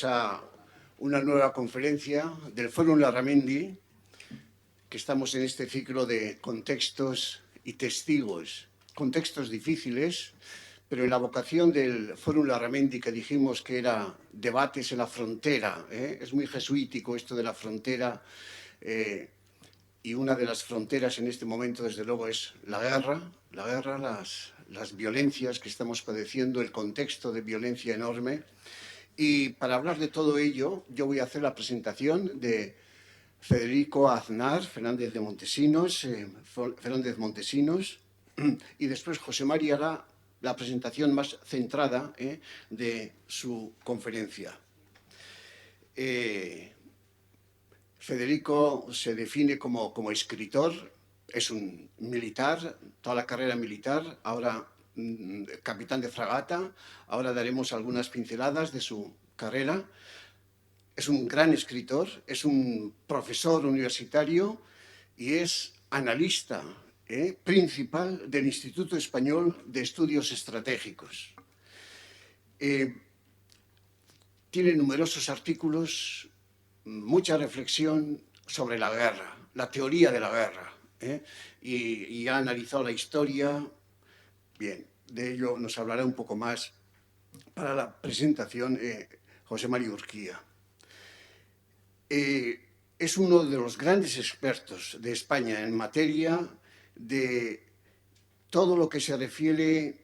a una nueva conferencia del Fórum Larramendi, que estamos en este ciclo de contextos y testigos, contextos difíciles, pero en la vocación del Fórum Larramendi, que dijimos que era debates en la frontera, es muy jesuítico esto de la frontera, y una de las fronteras en este momento, desde luego, es la guerra, las violencias que estamos padeciendo, el contexto de violencia enorme. Y para hablar de todo ello, yo voy a hacer la presentación de Federico Aznar Fernández Montesinos, y después José María hará la presentación más centrada de su conferencia. Federico se define como escritor, es un militar, toda la carrera militar, ahora capitán de fragata. Ahora daremos algunas pinceladas de su carrera. Es un gran escritor, es un profesor universitario y es analista principal del Instituto Español de Estudios Estratégicos. Tiene numerosos artículos, mucha reflexión sobre la guerra, la teoría de la guerra, y ha analizado la historia. Bien, de ello nos hablará un poco más para la presentación José María Urquía. Es uno de los grandes expertos de España en materia de todo lo que se refiere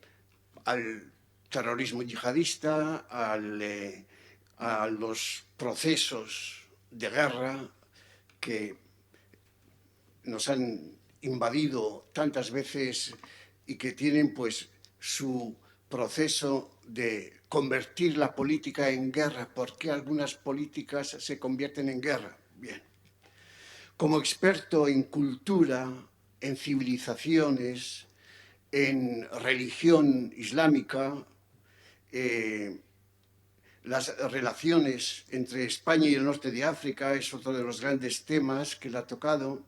al terrorismo yihadista, a los procesos de guerra que nos han invadido tantas veces y que tienen pues su proceso de convertir la política en guerra. ¿Por qué algunas políticas se convierten en guerra? Bien. Como experto en cultura, en civilizaciones, en religión islámica, las relaciones entre España y el norte de África es otro de los grandes temas que le ha tocado.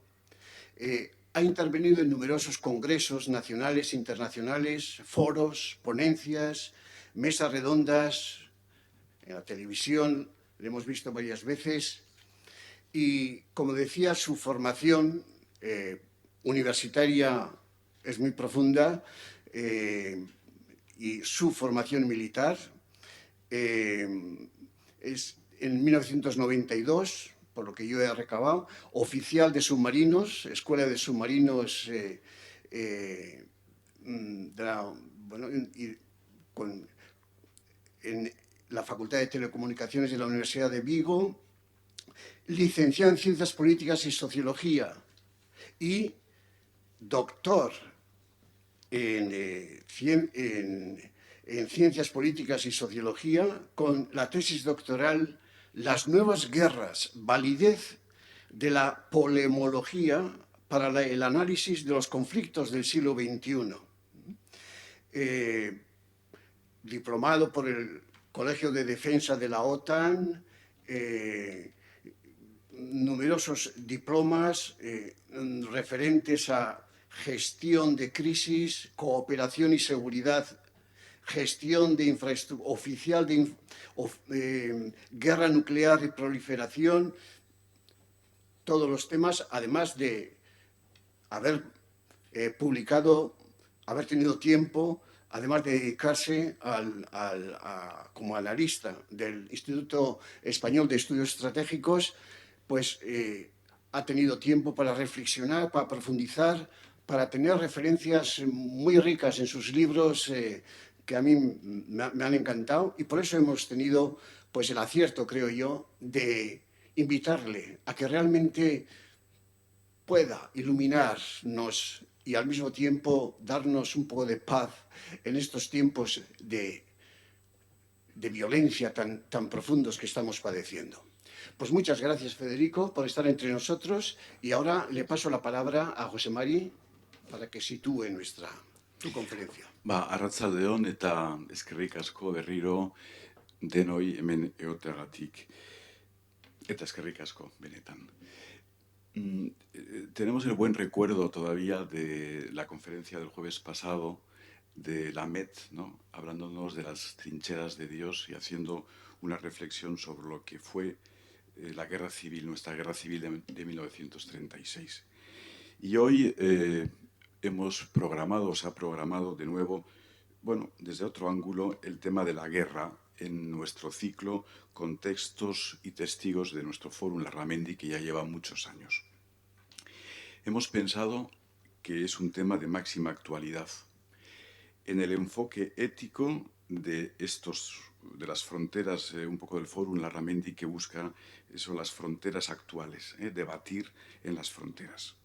Ha intervenido en numerosos congresos nacionales e internacionales, foros, ponencias, mesas redondas, en la televisión, lo hemos visto varias veces. Y, como decía, su formación universitaria es muy profunda, y su formación militar es en 1992, por lo que yo he recabado, oficial de submarinos, Escuela de Submarinos en la Facultad de Telecomunicaciones de la Universidad de Vigo, licenciado en Ciencias Políticas y Sociología y doctor en Ciencias Políticas y Sociología, con la tesis doctoral Las nuevas guerras, validez de la polemología para el análisis de los conflictos del siglo XXI. Diplomado por el Colegio de Defensa de la OTAN, numerosos diplomas referentes a gestión de crisis, cooperación y seguridad, gestión de infraestructura, oficial de guerra nuclear y proliferación, todos los temas, además de haber publicado, haber tenido tiempo, además de dedicarse como analista del Instituto Español de Estudios Estratégicos, pues ha tenido tiempo para reflexionar, para profundizar, para tener referencias muy ricas en sus libros que a mí me han encantado, y por eso hemos tenido pues el acierto, creo yo, de invitarle a que realmente pueda iluminarnos y al mismo tiempo darnos un poco de paz en estos tiempos de violencia tan profundos que estamos padeciendo. Pues muchas gracias, Federico, por estar entre nosotros, y ahora le paso la palabra a José Mari para que sitúe tu conferencia. Arratsaldeon eta eskerrik asko berriro denoi hemen egoteagatik. Eta eskerrik asko, benetan. Tenemos el buen recuerdo todavía de la conferencia del jueves pasado de la Met, ¿no? Hablándonos de las trincheras de Dios y haciendo una reflexión sobre lo que fue la guerra civil, nuestra guerra civil de 1936. Y hoy se ha programado de nuevo, bueno, desde otro ángulo, el tema de la guerra en nuestro ciclo Contextos y Testigos de nuestro Fórum Larramendi, que ya lleva muchos años. Hemos pensado que es un tema de máxima actualidad. En el enfoque ético de las fronteras, un poco del Fórum Larramendi, que busca las fronteras actuales, debatir en las fronteras.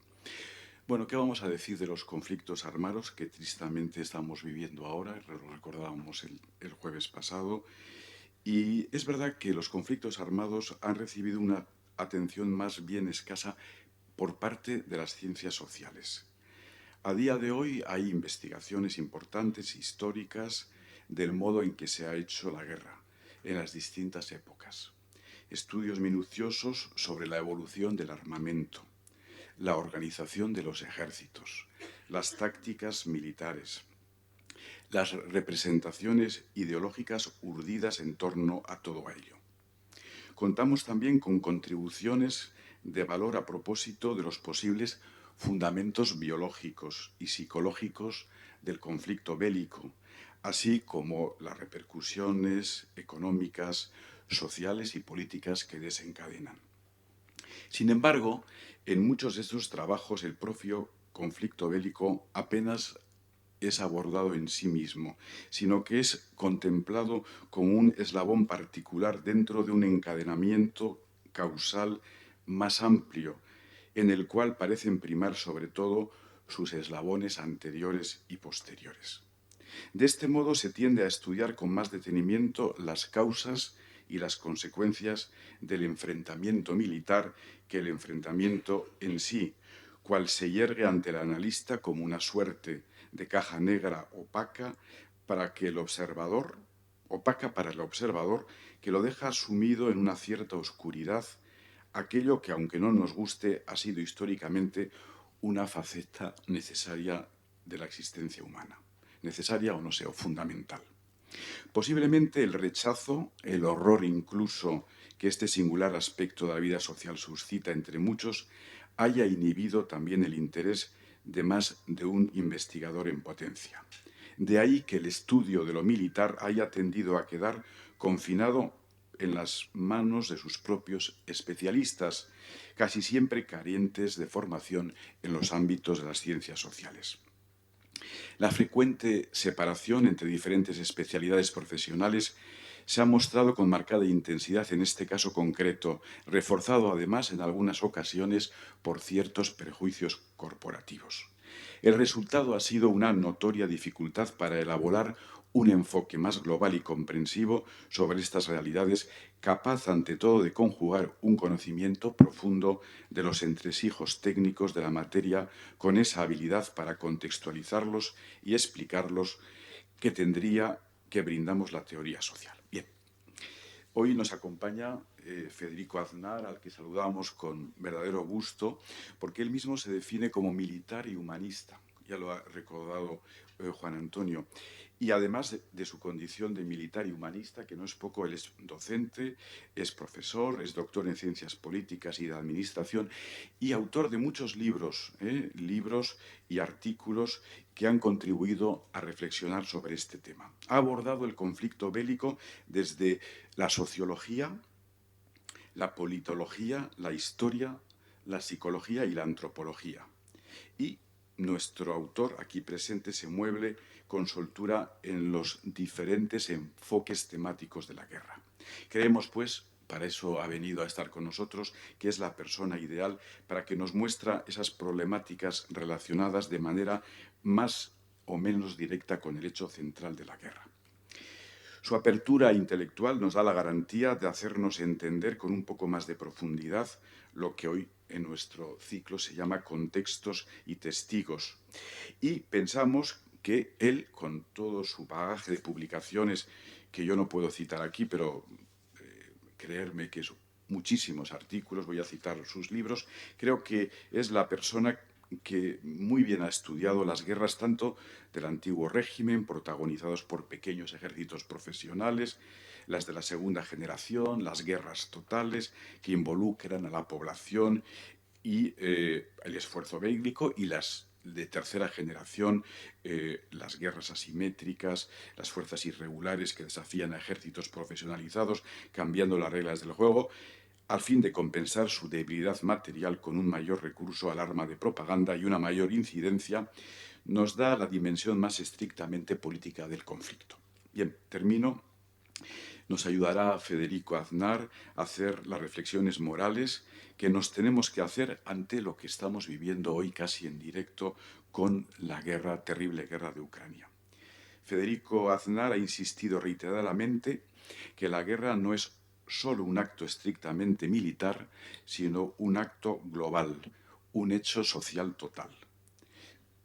Bueno, ¿qué vamos a decir de los conflictos armados que tristemente estamos viviendo ahora? Lo recordábamos el jueves pasado. Y es verdad que los conflictos armados han recibido una atención más bien escasa por parte de las ciencias sociales. A día de hoy hay investigaciones importantes, históricas, del modo en que se ha hecho la guerra en las distintas épocas. Estudios minuciosos sobre la evolución del armamento, la organización de los ejércitos, las tácticas militares, las representaciones ideológicas urdidas en torno a todo ello. Contamos también con contribuciones de valor a propósito de los posibles fundamentos biológicos y psicológicos del conflicto bélico, así como las repercusiones económicas, sociales y políticas que desencadenan. Sin embargo, en muchos de estos trabajos el propio conflicto bélico apenas es abordado en sí mismo, sino que es contemplado como un eslabón particular dentro de un encadenamiento causal más amplio, en el cual parecen primar sobre todo sus eslabones anteriores y posteriores. De este modo se tiende a estudiar con más detenimiento las causas y las consecuencias del enfrentamiento militar que el enfrentamiento en sí, cual se yergue ante el analista como una suerte de caja negra opaca para el observador, que lo deja sumido en una cierta oscuridad, aquello que, aunque no nos guste, ha sido históricamente una faceta necesaria de la existencia humana. Necesaria o no sea, o fundamental. Posiblemente el rechazo, el horror incluso que este singular aspecto de la vida social suscita entre muchos, haya inhibido también el interés de más de un investigador en potencia. De ahí que el estudio de lo militar haya tendido a quedar confinado en las manos de sus propios especialistas, casi siempre carentes de formación en los ámbitos de las ciencias sociales. La frecuente separación entre diferentes especialidades profesionales se ha mostrado con marcada intensidad en este caso concreto, reforzado además en algunas ocasiones por ciertos prejuicios corporativos. El resultado ha sido una notoria dificultad para elaborar un enfoque más global y comprensivo sobre estas realidades, capaz ante todo de conjugar un conocimiento profundo de los entresijos técnicos de la materia con esa habilidad para contextualizarlos y explicarlos que brindamos la teoría social. Bien, hoy nos acompaña Federico Aznar, al que saludamos con verdadero gusto, porque él mismo se define como militar y humanista. Ya lo ha recordado Juan Antonio. Y además de su condición de militar y humanista, que no es poco, él es docente, es profesor, es doctor en ciencias políticas y de administración y autor de muchos libros, libros y artículos que han contribuido a reflexionar sobre este tema. Ha abordado el conflicto bélico desde la sociología, la politología, la historia, la psicología y la antropología. Y nuestro autor aquí presente se mueve con soltura en los diferentes enfoques temáticos de la guerra. Creemos, pues, para eso ha venido a estar con nosotros, que es la persona ideal para que nos muestre esas problemáticas relacionadas de manera más o menos directa con el hecho central de la guerra. Su apertura intelectual nos da la garantía de hacernos entender con un poco más de profundidad lo que hoy en nuestro ciclo se llama contextos y testigos. Y pensamos que él, con todo su bagaje de publicaciones, que yo no puedo citar aquí, pero creerme que son muchísimos artículos, voy a citar sus libros, creo que es la persona que muy bien ha estudiado las guerras tanto del antiguo régimen, protagonizados por pequeños ejércitos profesionales, las de la segunda generación, las guerras totales que involucran a la población y el esfuerzo bélico, y las de tercera generación, las guerras asimétricas, las fuerzas irregulares que desafían a ejércitos profesionalizados, cambiando las reglas del juego, al fin de compensar su debilidad material con un mayor recurso al arma de propaganda y una mayor incidencia, nos da la dimensión más estrictamente política del conflicto. Bien, termino. Nos ayudará Federico Aznar a hacer las reflexiones morales que nos tenemos que hacer ante lo que estamos viviendo hoy casi en directo con la guerra, terrible guerra de Ucrania. Federico Aznar ha insistido reiteradamente que la guerra no es solo un acto estrictamente militar, sino un acto global, un hecho social total.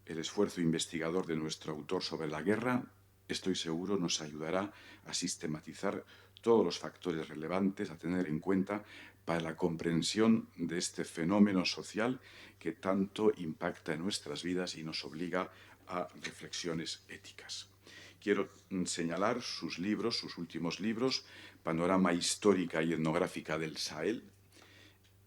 El esfuerzo investigador de nuestro autor sobre la guerra, estoy seguro, nos ayudará a sistematizar todos los factores relevantes a tener en cuenta para la comprensión de este fenómeno social que tanto impacta en nuestras vidas y nos obliga a reflexiones éticas. Quiero señalar sus libros, sus últimos libros, Panorama histórica y etnográfica del Sahel,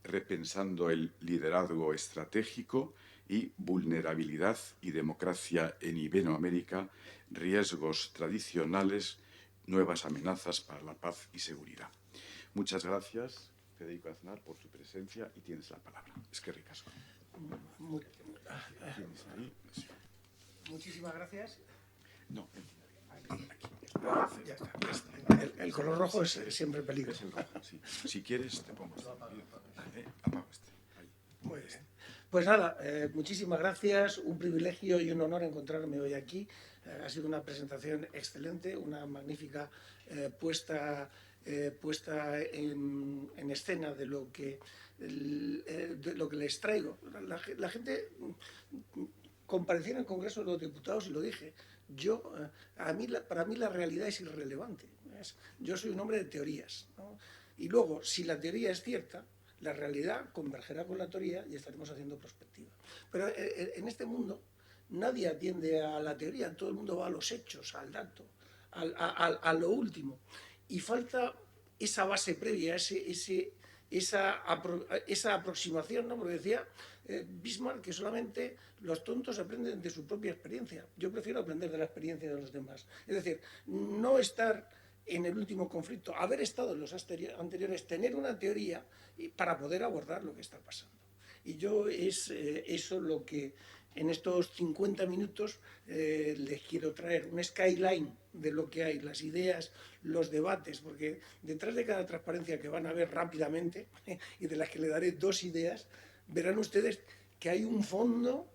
Repensando el liderazgo estratégico y Vulnerabilidad y democracia en Iberoamérica, riesgos tradicionales, nuevas amenazas para la paz y seguridad. Muchas gracias, Federico Aznar, por tu presencia y tienes la palabra. Es que ricasco. Muchísimas gracias. No, Ya está. El color rojo es siempre peligro. es el rojo, sí. Si quieres, te pongo este. Apago este. Ahí. Muy bien. Pues nada, muchísimas gracias. Un privilegio y un honor encontrarme hoy aquí. Ha sido una presentación excelente, una magnífica puesta en escena de lo que les traigo. La gente compareció en el Congreso de los Diputados y lo dije. Para mí la realidad es irrelevante. Yo soy un hombre de teorías, ¿no? Y luego, si la teoría es cierta, la realidad convergerá con la teoría y estaremos haciendo prospectiva. Pero en este mundo nadie atiende a la teoría, todo el mundo va a los hechos, al dato, a lo último. Y falta esa base previa, esa aproximación, ¿no? Porque decía Bismarck que solamente los tontos aprenden de su propia experiencia. Yo prefiero aprender de la experiencia de los demás. Es decir, no estar en el último conflicto, haber estado en los anteriores, tener una teoría para poder abordar lo que está pasando. Y yo es eso lo que en estos 50 minutos les quiero traer, un skyline de lo que hay, las ideas, los debates, porque detrás de cada transparencia que van a ver rápidamente y de las que le daré dos ideas, verán ustedes que hay un fondo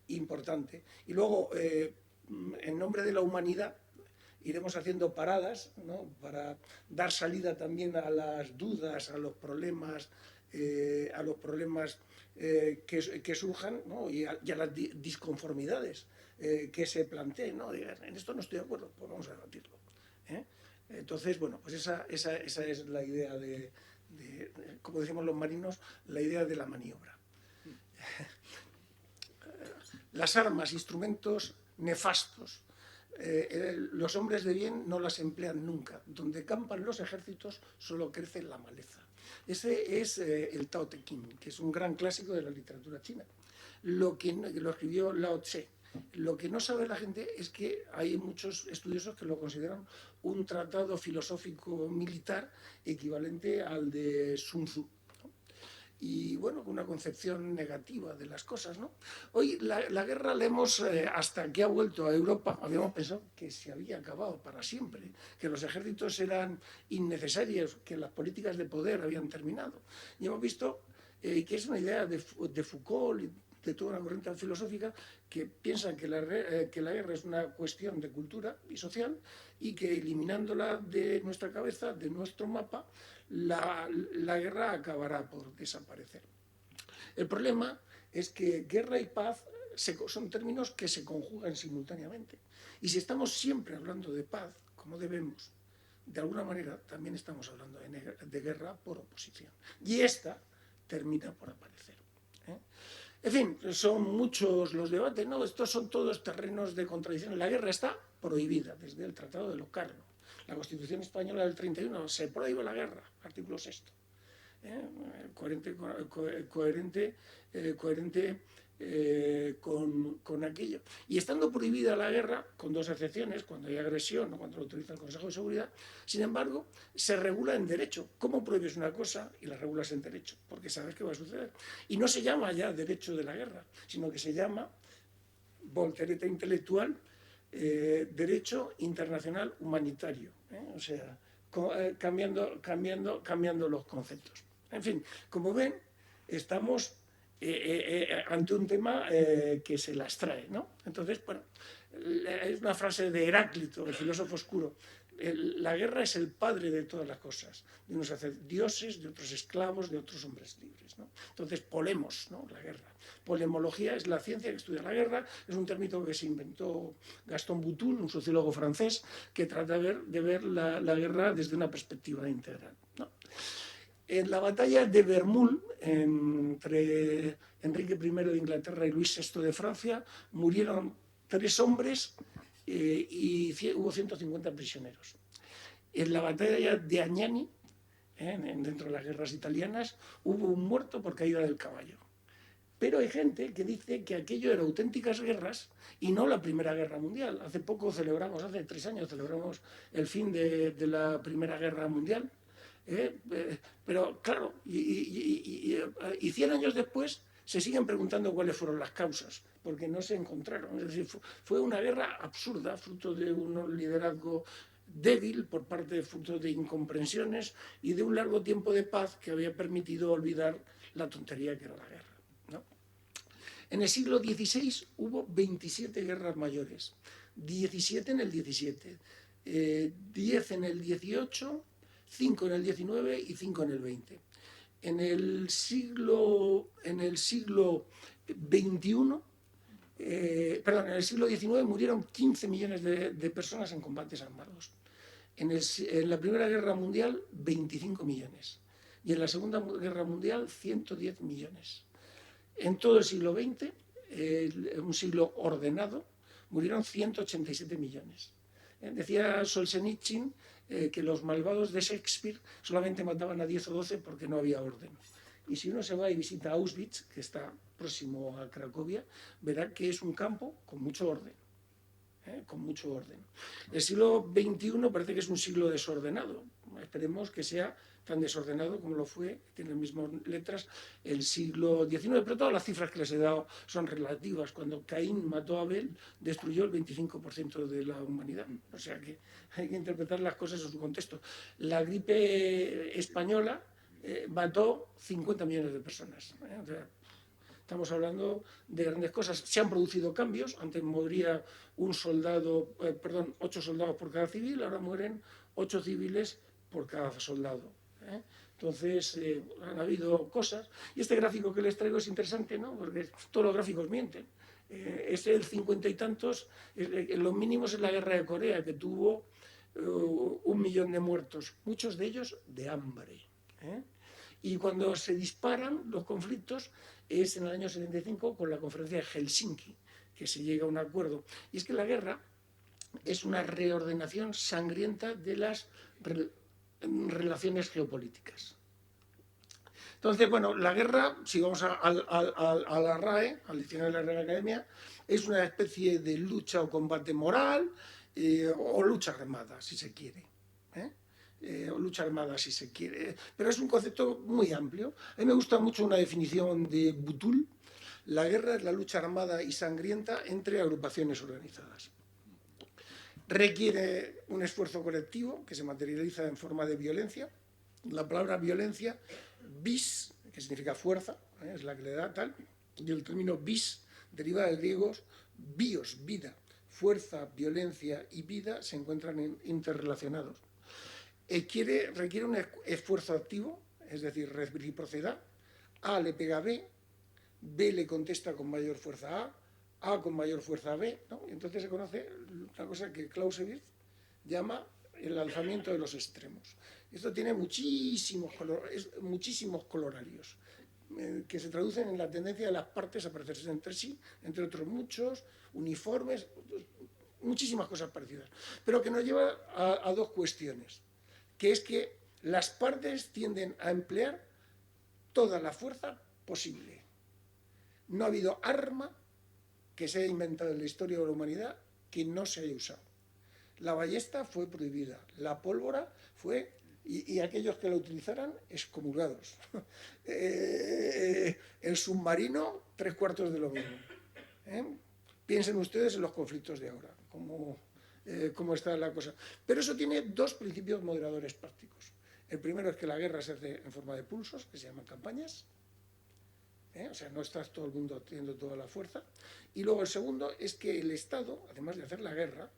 importante. Y luego, en nombre de la humanidad, iremos haciendo paradas, ¿no? Para dar salida también a las dudas, a los problemas que surjan, ¿no? y a las disconformidades que se planteen, ¿no? En esto no estoy de acuerdo, pues vamos a debatirlo. Entonces, bueno, pues esa es la idea de, como decimos los marinos, la idea de la maniobra. Las armas, instrumentos nefastos, los hombres de bien no las emplean nunca. Donde campan los ejércitos solo crece la maleza. Ese es el Tao Te Ching, que es un gran clásico de la literatura china. Lo escribió Lao Tse. Lo que no sabe la gente es que hay muchos estudiosos que lo consideran un tratado filosófico militar equivalente al de Sun Tzu. Y bueno, con una concepción negativa de las cosas, ¿no? Hoy la guerra la hemos, hasta que ha vuelto a Europa, habíamos pensado que se había acabado para siempre, que los ejércitos eran innecesarios, que las políticas de poder habían terminado. Y hemos visto que es una idea de Foucault y de toda una corriente filosófica que piensan que la guerra es una cuestión de cultura y social y que eliminándola de nuestra cabeza, de nuestro mapa, la guerra acabará por desaparecer. El problema es que guerra y paz son términos que se conjugan simultáneamente. Y si estamos siempre hablando de paz, como debemos, de alguna manera también estamos hablando de guerra por oposición. Y esta termina por aparecer. En fin, son muchos los debates, ¿no? Estos son todos terrenos de contradicción. La guerra está prohibida desde el Tratado de Locarno. La Constitución Española del 31 se prohíbe la guerra, artículo 6. Coherente con aquello. Y estando prohibida la guerra, con dos excepciones, cuando hay agresión o cuando lo autoriza el Consejo de Seguridad, sin embargo, se regula en derecho. ¿Cómo prohíbes una cosa y la regulas en derecho? Porque sabes qué va a suceder. Y no se llama ya derecho de la guerra, sino que se llama, voltereta intelectual, derecho internacional humanitario. O sea, cambiando los conceptos. En fin, como ven, estamos ante un tema que se las trae, ¿no? Entonces, bueno, es una frase de Heráclito, el filósofo oscuro. La guerra es el padre de todas las cosas. De unos hacer dioses, de otros esclavos, de otros hombres libres, ¿no? Entonces, polemos, ¿no? La guerra. Polemología es la ciencia que estudia la guerra, es un término que se inventó Gaston Boutoul, un sociólogo francés, que trata de ver la guerra desde una perspectiva integral, ¿no? En la batalla de Vermul, entre Enrique I de Inglaterra y Luis VI de Francia, murieron 3 hombres y hubo 150 prisioneros. En la batalla de Agnani, dentro de las guerras italianas, hubo un muerto por caída del caballo. Pero hay gente que dice que aquello eran auténticas guerras y no la Primera Guerra Mundial. Hace 3 años celebramos el fin de la Primera Guerra Mundial. Pero claro, y 100 años después se siguen preguntando cuáles fueron las causas, porque no se encontraron. Es decir, fue una guerra absurda, fruto de un liderazgo débil por parte, fruto de incomprensiones y de un largo tiempo de paz que había permitido olvidar la tontería que era la guerra, ¿no? En el siglo XVI hubo 27 guerras mayores, 17 en el XVII, 10 en el XVIII, 5 en el XIX y 5 en el XX. En el siglo XIX murieron 15 millones de personas en combates armados. En la Primera Guerra Mundial, 25 millones. Y en la Segunda Guerra Mundial, 110 millones. En todo el siglo XX, un siglo ordenado, murieron 187 millones. Decía Solzhenitsyn que los malvados de Shakespeare solamente mataban a 10 o 12 porque no había orden. Y si uno se va y visita Auschwitz, que está próximo a Cracovia, verá que es un campo con mucho orden. Con mucho orden. El siglo XXI parece que es un siglo desordenado. Esperemos que sea tan desordenado como lo fue, tiene las mismas letras, el siglo XIX, pero todas las cifras que les he dado son relativas. Cuando Caín mató a Abel, destruyó el 25% de la humanidad. O sea que hay que interpretar las cosas en su contexto. La gripe española mató 50 millones de personas. O sea, estamos hablando de grandes cosas. Se han producido cambios. Antes moría 8 soldados por cada civil, ahora mueren 8 civiles por cada soldado. Entonces, han habido cosas. Y este gráfico que les traigo es interesante, ¿no? Porque todos los gráficos mienten. Es el 50 y tantos, los mínimos en la guerra de Corea, que tuvo 1 millón de muertos, muchos de ellos de hambre. Y cuando se disparan los conflictos es en el año 75 con la conferencia de Helsinki, que se llega a un acuerdo. Y es que la guerra es una reordenación sangrienta de las relaciones geopolíticas. Entonces, bueno, la guerra, si vamos a la RAE, al diccionario de la Real Academia, es una especie de lucha o combate moral o lucha armada, si se quiere. O lucha armada, si se quiere. Pero es un concepto muy amplio. A mí me gusta mucho una definición de Boutoul. La guerra es la lucha armada y sangrienta entre agrupaciones organizadas. Requiere un esfuerzo colectivo que se materializa en forma de violencia. La palabra violencia, vis, que significa fuerza, es la que le da tal, y el término vis deriva del griego bios, vida. Fuerza, violencia y vida se encuentran interrelacionados. Requiere un esfuerzo activo, es decir, reciprocidad. A le pega a B, B le contesta con mayor fuerza A con mayor fuerza a B, ¿no? Y entonces se conoce una cosa que Clausewitz llama el alzamiento de los extremos. Esto tiene muchísimos colorarios. que se traducen en la tendencia de las partes a parecerse entre sí, entre otros muchos, uniformes, muchísimas cosas parecidas. Pero que nos lleva a dos cuestiones, que es que las partes tienden a emplear toda la fuerza posible. No ha habido arma que se haya inventado en la historia de la humanidad que no se haya usado. La ballesta fue prohibida, la pólvora fue, y aquellos que la utilizaran, excomulgados. El submarino, 3/4 de lo mismo. Piensen ustedes en los conflictos de ahora, cómo está la cosa. Pero eso tiene dos principios moderadores prácticos. El primero es que la guerra se hace en forma de pulsos, que se llaman campañas. O sea, no estás todo el mundo teniendo toda la fuerza. Y luego el segundo es que el Estado, además de hacer la guerra,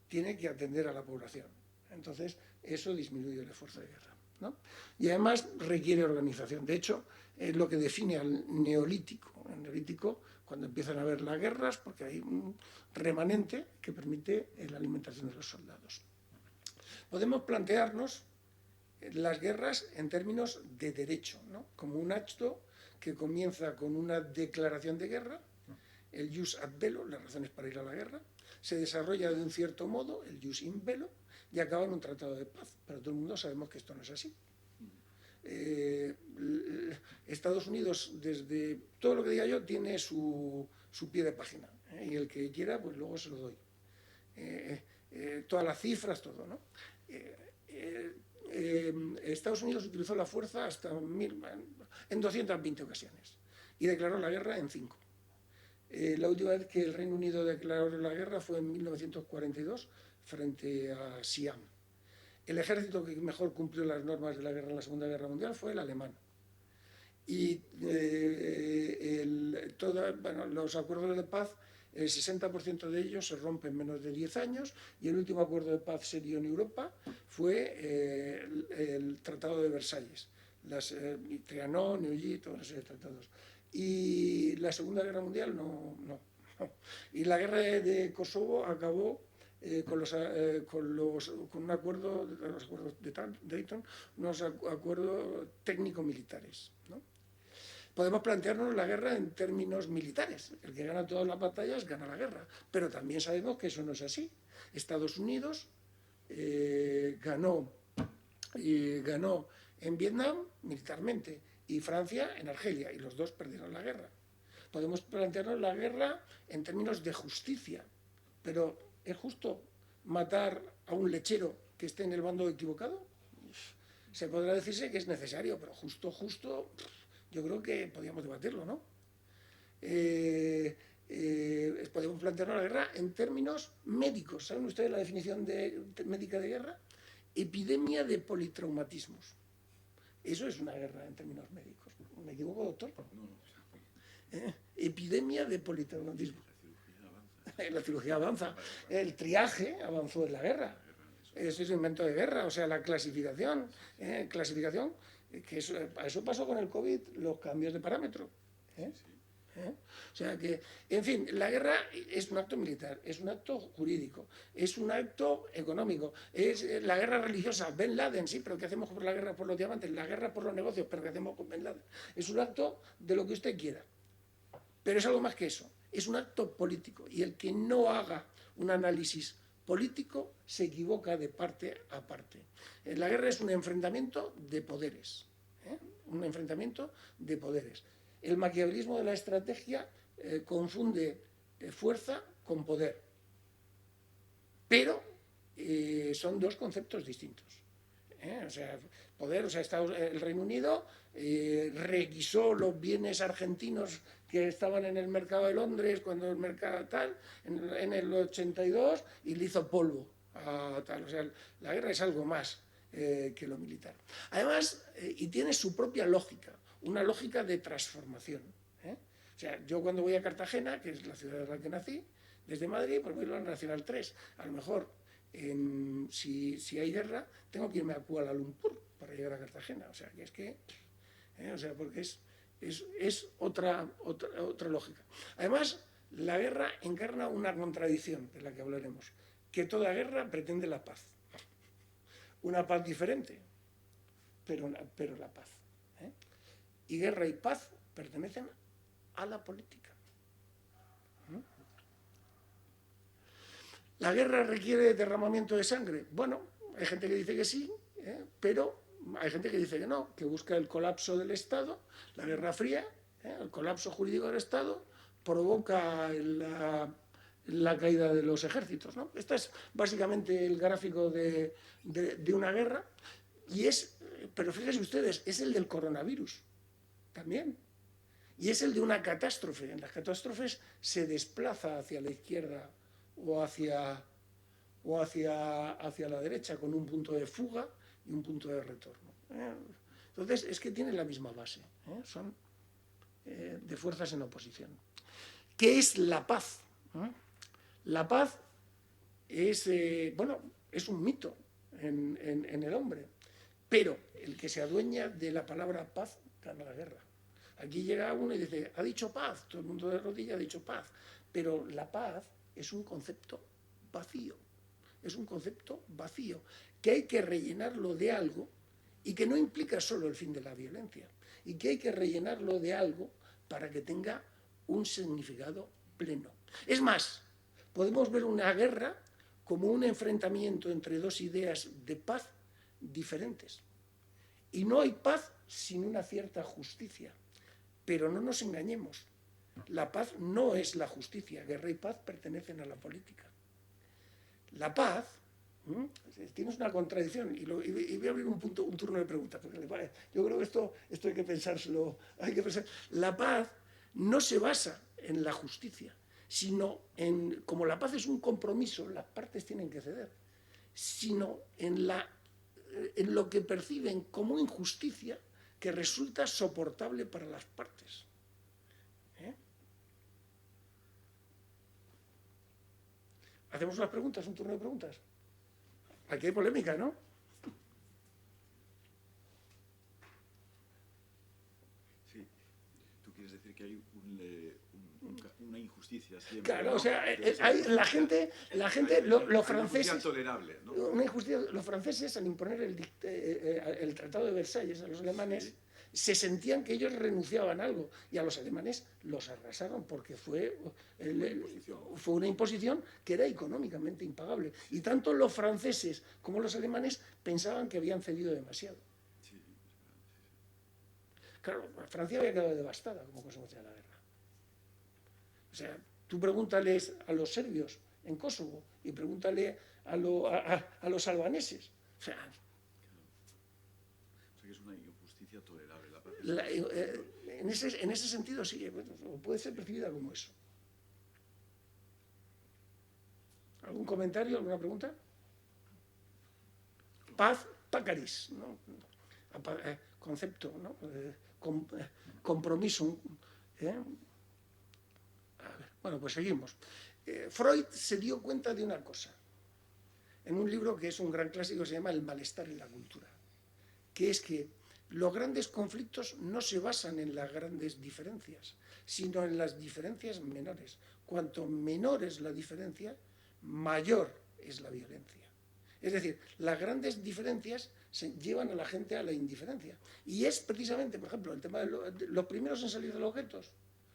tiene que atender a la población. Entonces, eso disminuye el esfuerzo de guerra, ¿no? Y además requiere organización. De hecho, es lo que define al neolítico. El neolítico, cuando empiezan a haber las guerras, porque hay un remanente que permite la alimentación de los soldados. Podemos plantearnos las guerras en términos de derecho, ¿no? Como un acto que comienza con una declaración de guerra, el jus ad bello, las razones para ir a la guerra, se desarrolla de un cierto modo, el jus in bello, y acaba en un tratado de paz. Pero todo el mundo sabemos que esto no es así. Estados Unidos, desde todo lo que diga yo, tiene su pie de página, y el que quiera, pues luego se lo doy. Todas las cifras, todo, ¿no? Estados Unidos utilizó la fuerza en 220 ocasiones y declaró la guerra en 5. La última vez que el Reino Unido declaró la guerra fue en 1942 frente a Siam. El ejército que mejor cumplió las normas de la guerra en la Segunda Guerra Mundial fue el alemán. Y los acuerdos de paz, el 60% de ellos se rompen en menos de 10 años, y el último acuerdo de paz serio en Europa fue el Tratado de Versalles, Trianon, Neuilly, toda una serie de tratados. Y la Segunda Guerra Mundial no. Y la guerra de Kosovo acabó con un acuerdo, los acuerdos de Dayton, unos acuerdos técnico-militares, ¿no? Podemos plantearnos la guerra en términos militares. El que gana todas las batallas gana la guerra. Pero también sabemos que eso no es así. Estados Unidos ganó en Vietnam militarmente y Francia en Argelia, y los dos perdieron la guerra. Podemos plantearnos la guerra en términos de justicia, pero ¿es justo matar a un lechero que esté en el bando equivocado? Se podrá decirse que es necesario, pero justo, yo creo que podríamos debatirlo, ¿no? Podemos plantearnos la guerra en términos médicos. ¿Saben ustedes la definición médica de guerra? Epidemia de politraumatismos. Eso es una guerra en términos médicos. ¿Me equivoco, doctor? Epidemia de politraumatismo. La cirugía avanza. El triaje avanzó en la guerra. Eso es un invento de guerra. O sea, la clasificación, que eso pasó con el COVID, los cambios de parámetro. O sea que, en fin, la guerra es un acto militar, es un acto jurídico, es un acto económico, es la guerra religiosa. Ben Laden, sí, pero ¿qué hacemos por la guerra por los diamantes? La guerra por los negocios, pero ¿qué hacemos con Ben Laden? Es un acto de lo que usted quiera, pero es algo más que eso, es un acto político, y el que no haga un análisis político se equivoca de parte a parte. La guerra es un enfrentamiento de poderes, un enfrentamiento de poderes. El maquiavelismo de la estrategia confunde fuerza con poder, pero son dos conceptos distintos. O sea, poder, o sea, el Reino Unido requisó los bienes argentinos que estaban en el mercado de Londres cuando el mercado tal, en el 82, y le hizo polvo a tal. O sea, la guerra es algo más que lo militar. Además, y tiene su propia lógica, una lógica de transformación. O sea, yo cuando voy a Cartagena, que es la ciudad en la que nací, desde Madrid, pues voy a la Nacional 3. A lo mejor, si hay guerra, tengo que irme a Kuala Lumpur para llegar a Cartagena. O sea, que es que... porque es otra lógica. Además, la guerra encarna una contradicción, de la que hablaremos, que toda guerra pretende la paz. Una paz diferente, pero la paz. y guerra y paz pertenecen a la política. ¿La guerra requiere derramamiento de sangre? Bueno, hay gente que dice que sí, pero hay gente que dice que no, que busca el colapso del Estado. La Guerra Fría, el colapso jurídico del Estado, provoca la caída de los ejércitos, ¿no? Este es básicamente el gráfico de una guerra, pero fíjense ustedes, es el del coronavirus también, y es el de una catástrofe. En las catástrofes se desplaza hacia la izquierda o hacia la derecha, con un punto de fuga y un punto de retorno. Entonces, es que tienen la misma base, son de fuerzas en oposición. ¿Qué es la paz? La paz es un mito en el hombre, pero el que se adueña de la palabra paz gana la guerra. Aquí llega uno y dice, ha dicho paz, todo el mundo de rodillas ha dicho paz, pero la paz es un concepto vacío, que hay que rellenarlo de algo y que no implica solo el fin de la violencia, y que hay que rellenarlo de algo para que tenga un significado pleno. Es más, podemos ver una guerra como un enfrentamiento entre dos ideas de paz diferentes. Y no hay paz sin una cierta justicia. Pero no nos engañemos, la paz no es la justicia, guerra y paz pertenecen a la política. La paz, tienes una contradicción, y voy a abrir un turno de preguntas, porque yo creo que esto hay que pensárselo. La paz no se basa en la justicia, sino como la paz es un compromiso, las partes tienen que ceder, sino en lo que perciben como injusticia, que resulta soportable para las partes. ¿Hacemos unas preguntas, un turno de preguntas? Aquí hay polémica, ¿no? Sí. ¿Tú quieres decir que hay una injusticia siempre? Claro, ¿no? O sea, la gente, los franceses... Una injusticia tolerable, ¿no? Los franceses, al imponer el Tratado de Versalles a los alemanes, se sentían que ellos renunciaban a algo, y a los alemanes los arrasaron porque fue una imposición que era económicamente impagable. Y tanto los franceses como los alemanes pensaban que habían cedido demasiado. Claro, Francia había quedado devastada como consecuencia de la guerra. O sea, tú pregúntales a los serbios en Kosovo y pregúntale a los albaneses. O sea, que es una injusticia tolerable. En ese sentido sí, puede ser percibida como eso. ¿Algún comentario, alguna pregunta? Paz, pacaris, ¿no? Concepto, ¿no? Compromiso. Bueno, pues seguimos. Freud se dio cuenta de una cosa, en un libro que es un gran clásico, se llama El malestar en la cultura, que es que los grandes conflictos no se basan en las grandes diferencias, sino en las diferencias menores. Cuanto menor es la diferencia, mayor es la violencia. Es decir, las grandes diferencias llevan a la gente a la indiferencia. Y es precisamente, por ejemplo, el tema de los primeros en salir de los guetos,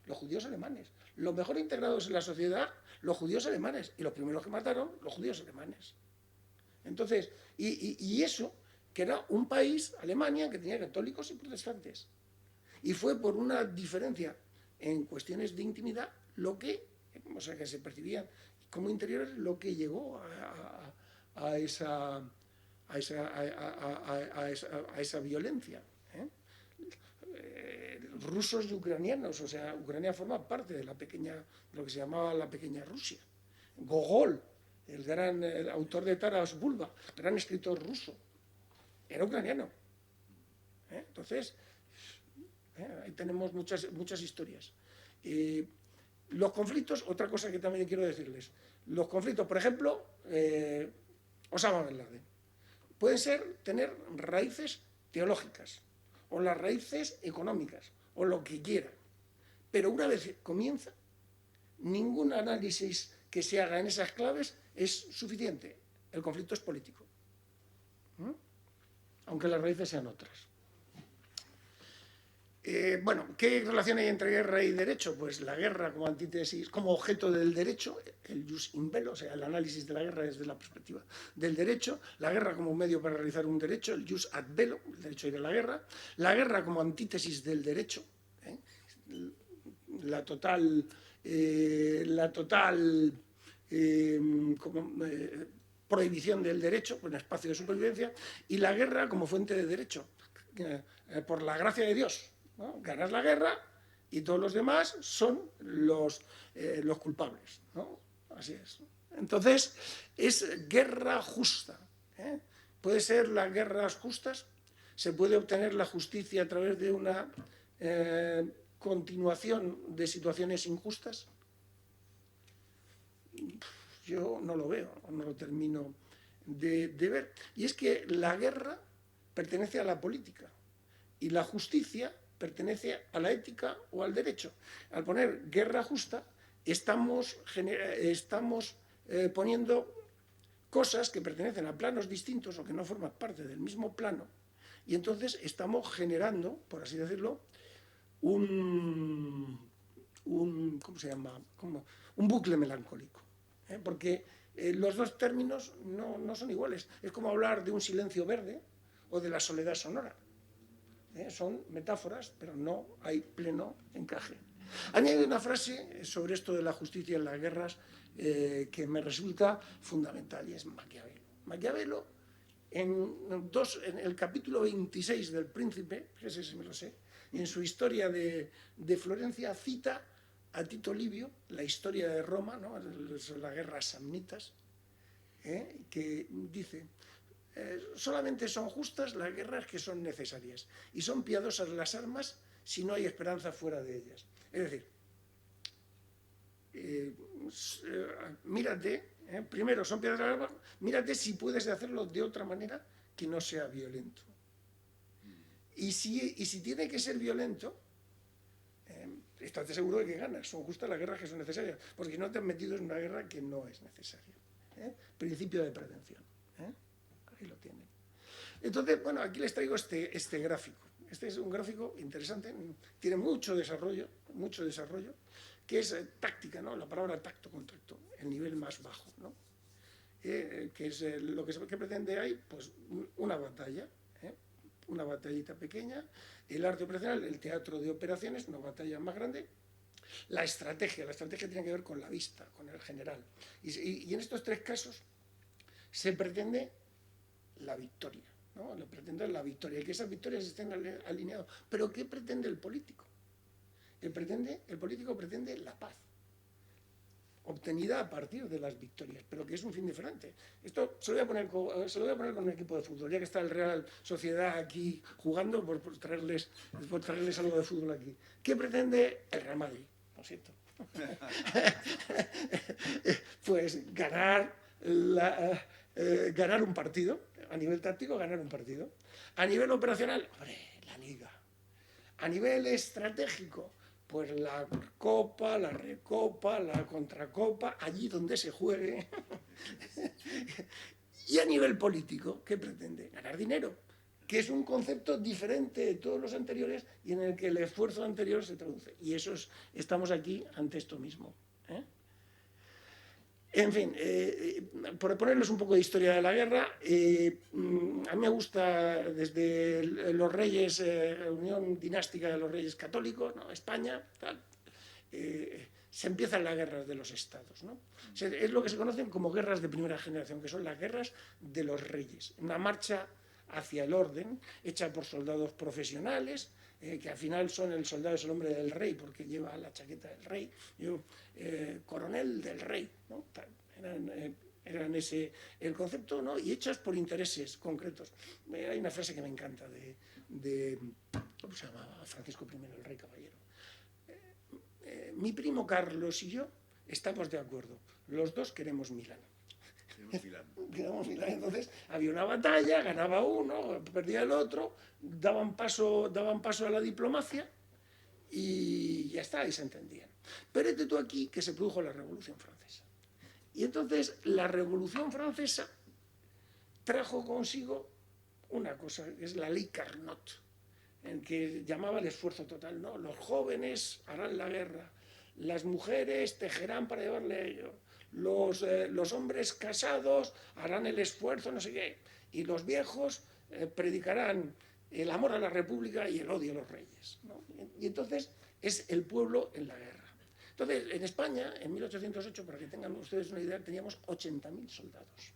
los judíos alemanes. Los mejor integrados en la sociedad, los judíos alemanes. Y los primeros que mataron, los judíos alemanes. Entonces, y eso, que era un país, Alemania, que tenía católicos y protestantes. Y fue por una diferencia en cuestiones de intimidad que se percibían como interiores, lo que llegó a esa violencia. Rusos y ucranianos, o sea, Ucrania forma parte de lo que se llamaba la pequeña Rusia. Gogol, el autor de Taras Bulba, gran escritor ruso, era ucraniano. Entonces, ahí tenemos muchas historias. Los conflictos, otra cosa que también quiero decirles, los conflictos, por ejemplo, Osama Bin Laden, pueden tener raíces teológicas, o las raíces económicas, o lo que quieran. Pero una vez comienza, ningún análisis que se haga en esas claves es suficiente. El conflicto es político, aunque las raíces sean otras. Bueno, ¿qué relación hay entre guerra y derecho? Pues la guerra como antítesis, como objeto del derecho, el jus in bello, o sea, el análisis de la guerra desde la perspectiva del derecho, la guerra como medio para realizar un derecho, el jus ad bello, el derecho a ir a la guerra como antítesis del derecho, ¿eh? la total prohibición del derecho, un espacio de supervivencia, y la guerra como fuente de derecho, por la gracia de Dios, ¿no? Ganas la guerra y todos los demás son los culpables, ¿no? Así es. Entonces, es guerra justa. Puede ser las guerras justas, se puede obtener la justicia a través de una continuación de situaciones injustas. Yo no lo veo, no lo termino de ver. Y es que la guerra pertenece a la política y la justicia pertenece a la ética o al derecho. Al poner guerra justa, estamos poniendo cosas que pertenecen a planos distintos o que no forman parte del mismo plano, y entonces estamos generando, por así decirlo, ¿cómo se llama? Un bucle melancólico. Porque los dos términos no son iguales. Es como hablar de un silencio verde o de la soledad sonora. Son metáforas, pero no hay pleno encaje. Añade una frase sobre esto de la justicia en las guerras que me resulta fundamental, y es Maquiavelo. Maquiavelo, en el capítulo 26 del Príncipe, ese sí me lo sé, en su historia de Florencia, cita a Tito Livio, la historia de Roma, ¿no? Las guerras samnitas, que dice: solamente son justas las guerras que son necesarias, y son piadosas las armas si no hay esperanza fuera de ellas. Es decir, mírate, primero son piadosas las armas, mírate si puedes hacerlo de otra manera que no sea violento. Y si tiene que ser violento, estate seguro de que ganas. Son justas las guerras que son necesarias, porque no te has metido en una guerra que no es necesaria. Principio de prevención. Ahí lo tienen. Entonces, bueno, aquí les traigo este gráfico. Este es un gráfico interesante, tiene mucho desarrollo, que es táctica, ¿no? La palabra tacto con tacto, el nivel más bajo, ¿no? Que es lo que pretende ahí, pues una batalla, una batallita pequeña, el arte operacional, el teatro de operaciones, una batalla más grande. La estrategia tiene que ver con la vista, con el general. Y en estos tres casos se pretende la victoria, ¿no? Le pretende la victoria, y que esas victorias estén alineadas. ¿Pero qué pretende el político? El político pretende la paz, obtenida a partir de las victorias, pero que es un fin diferente. Esto se lo voy a poner con un equipo de fútbol, ya que está el Real Sociedad aquí jugando, por traerles algo de fútbol aquí. ¿Qué pretende el Real Madrid? Lo siento. Pues ganar un partido, a nivel táctico, ganar un partido. A nivel operacional, hombre, la Liga. A nivel estratégico, pues la Copa, la Recopa, la Contracopa, allí donde se juegue. Y a nivel político, ¿qué pretende? Ganar dinero, que es un concepto diferente de todos los anteriores y en el que el esfuerzo anterior se traduce. Y estamos aquí ante esto mismo. En fin, por ponerles un poco de historia de la guerra, a mí me gusta desde los reyes, la unión dinástica de los reyes católicos, ¿no? España, tal, se empiezan las guerras de los estados, ¿no? Es lo que se conocen como guerras de primera generación, que son las guerras de los reyes, una marcha hacia el orden hecha por soldados profesionales, que al final el soldado es el hombre del rey porque lleva la chaqueta del rey, coronel del rey, ¿no? Eran ese el concepto, ¿no? Y hechas por intereses concretos. Hay una frase que me encanta de ¿cómo se llama? Francisco I, el rey caballero. Mi primo Carlos y yo estamos de acuerdo, los dos queremos Milán. Queremos Milán. Entonces había una batalla, ganaba uno, perdía el otro, daban paso a la diplomacia y ya está, y se entendían. Pero tú aquí que se produjo la Revolución Francesa. Y entonces la Revolución Francesa trajo consigo una cosa, que es la ley Carnot. en que llamaba el esfuerzo total, ¿no? Los jóvenes harán la guerra, las mujeres tejerán para llevarle a ello, los hombres casados harán el esfuerzo, no sé qué, y los viejos predicarán el amor a la República y el odio a los reyes, ¿no? Y entonces es el pueblo en la guerra. Entonces, en España, en 1808, para que tengan ustedes una idea, teníamos 80.000 soldados.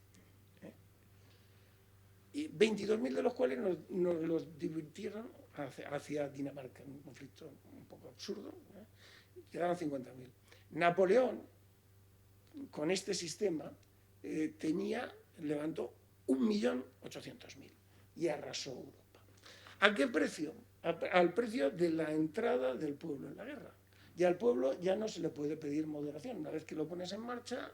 Y 22.000 de los cuales nos los divirtieron hacia Dinamarca, en un conflicto un poco absurdo. Quedaron 50.000. Napoleón, con este sistema, levantó 1.800.000 y arrasó Europa. ¿A qué precio? Al precio de la entrada del pueblo en la guerra. Y al pueblo ya no se le puede pedir moderación. Una vez que lo pones en marcha,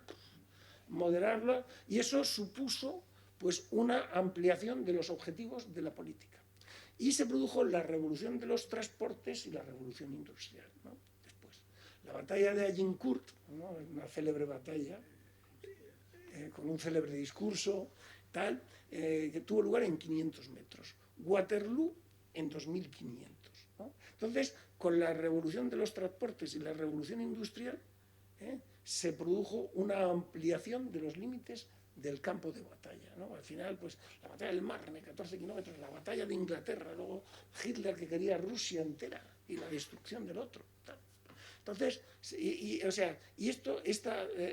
moderarlo, y eso supuso pues una ampliación de los objetivos de la política. Y se produjo la revolución de los transportes y la revolución industrial, ¿no? Después, la batalla de Agincourt, ¿no? Una célebre batalla, con un célebre discurso, tal, que tuvo lugar en 500 metros. Waterloo en 2500. ¿No? Entonces, con la revolución de los transportes y la revolución industrial, se produjo una ampliación de los límites del campo de batalla, ¿no? Al final, pues, la batalla del Marne, 14 kilómetros, la batalla de Inglaterra, luego Hitler que quería Rusia entera y la destrucción del otro. Tal. Entonces,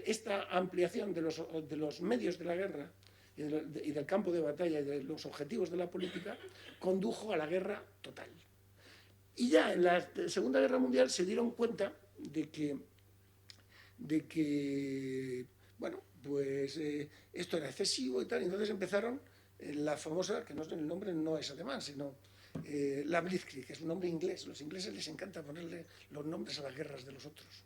esta ampliación de los medios de la guerra y del campo de batalla y de los objetivos de la política condujo a la guerra total. Y ya en la Segunda Guerra Mundial se dieron cuenta de que bueno, pues esto era excesivo y tal, y entonces empezaron la famosa, que el nombre no es alemán, sino la Blitzkrieg, que es un nombre inglés. Los ingleses les encanta ponerle los nombres a las guerras de los otros.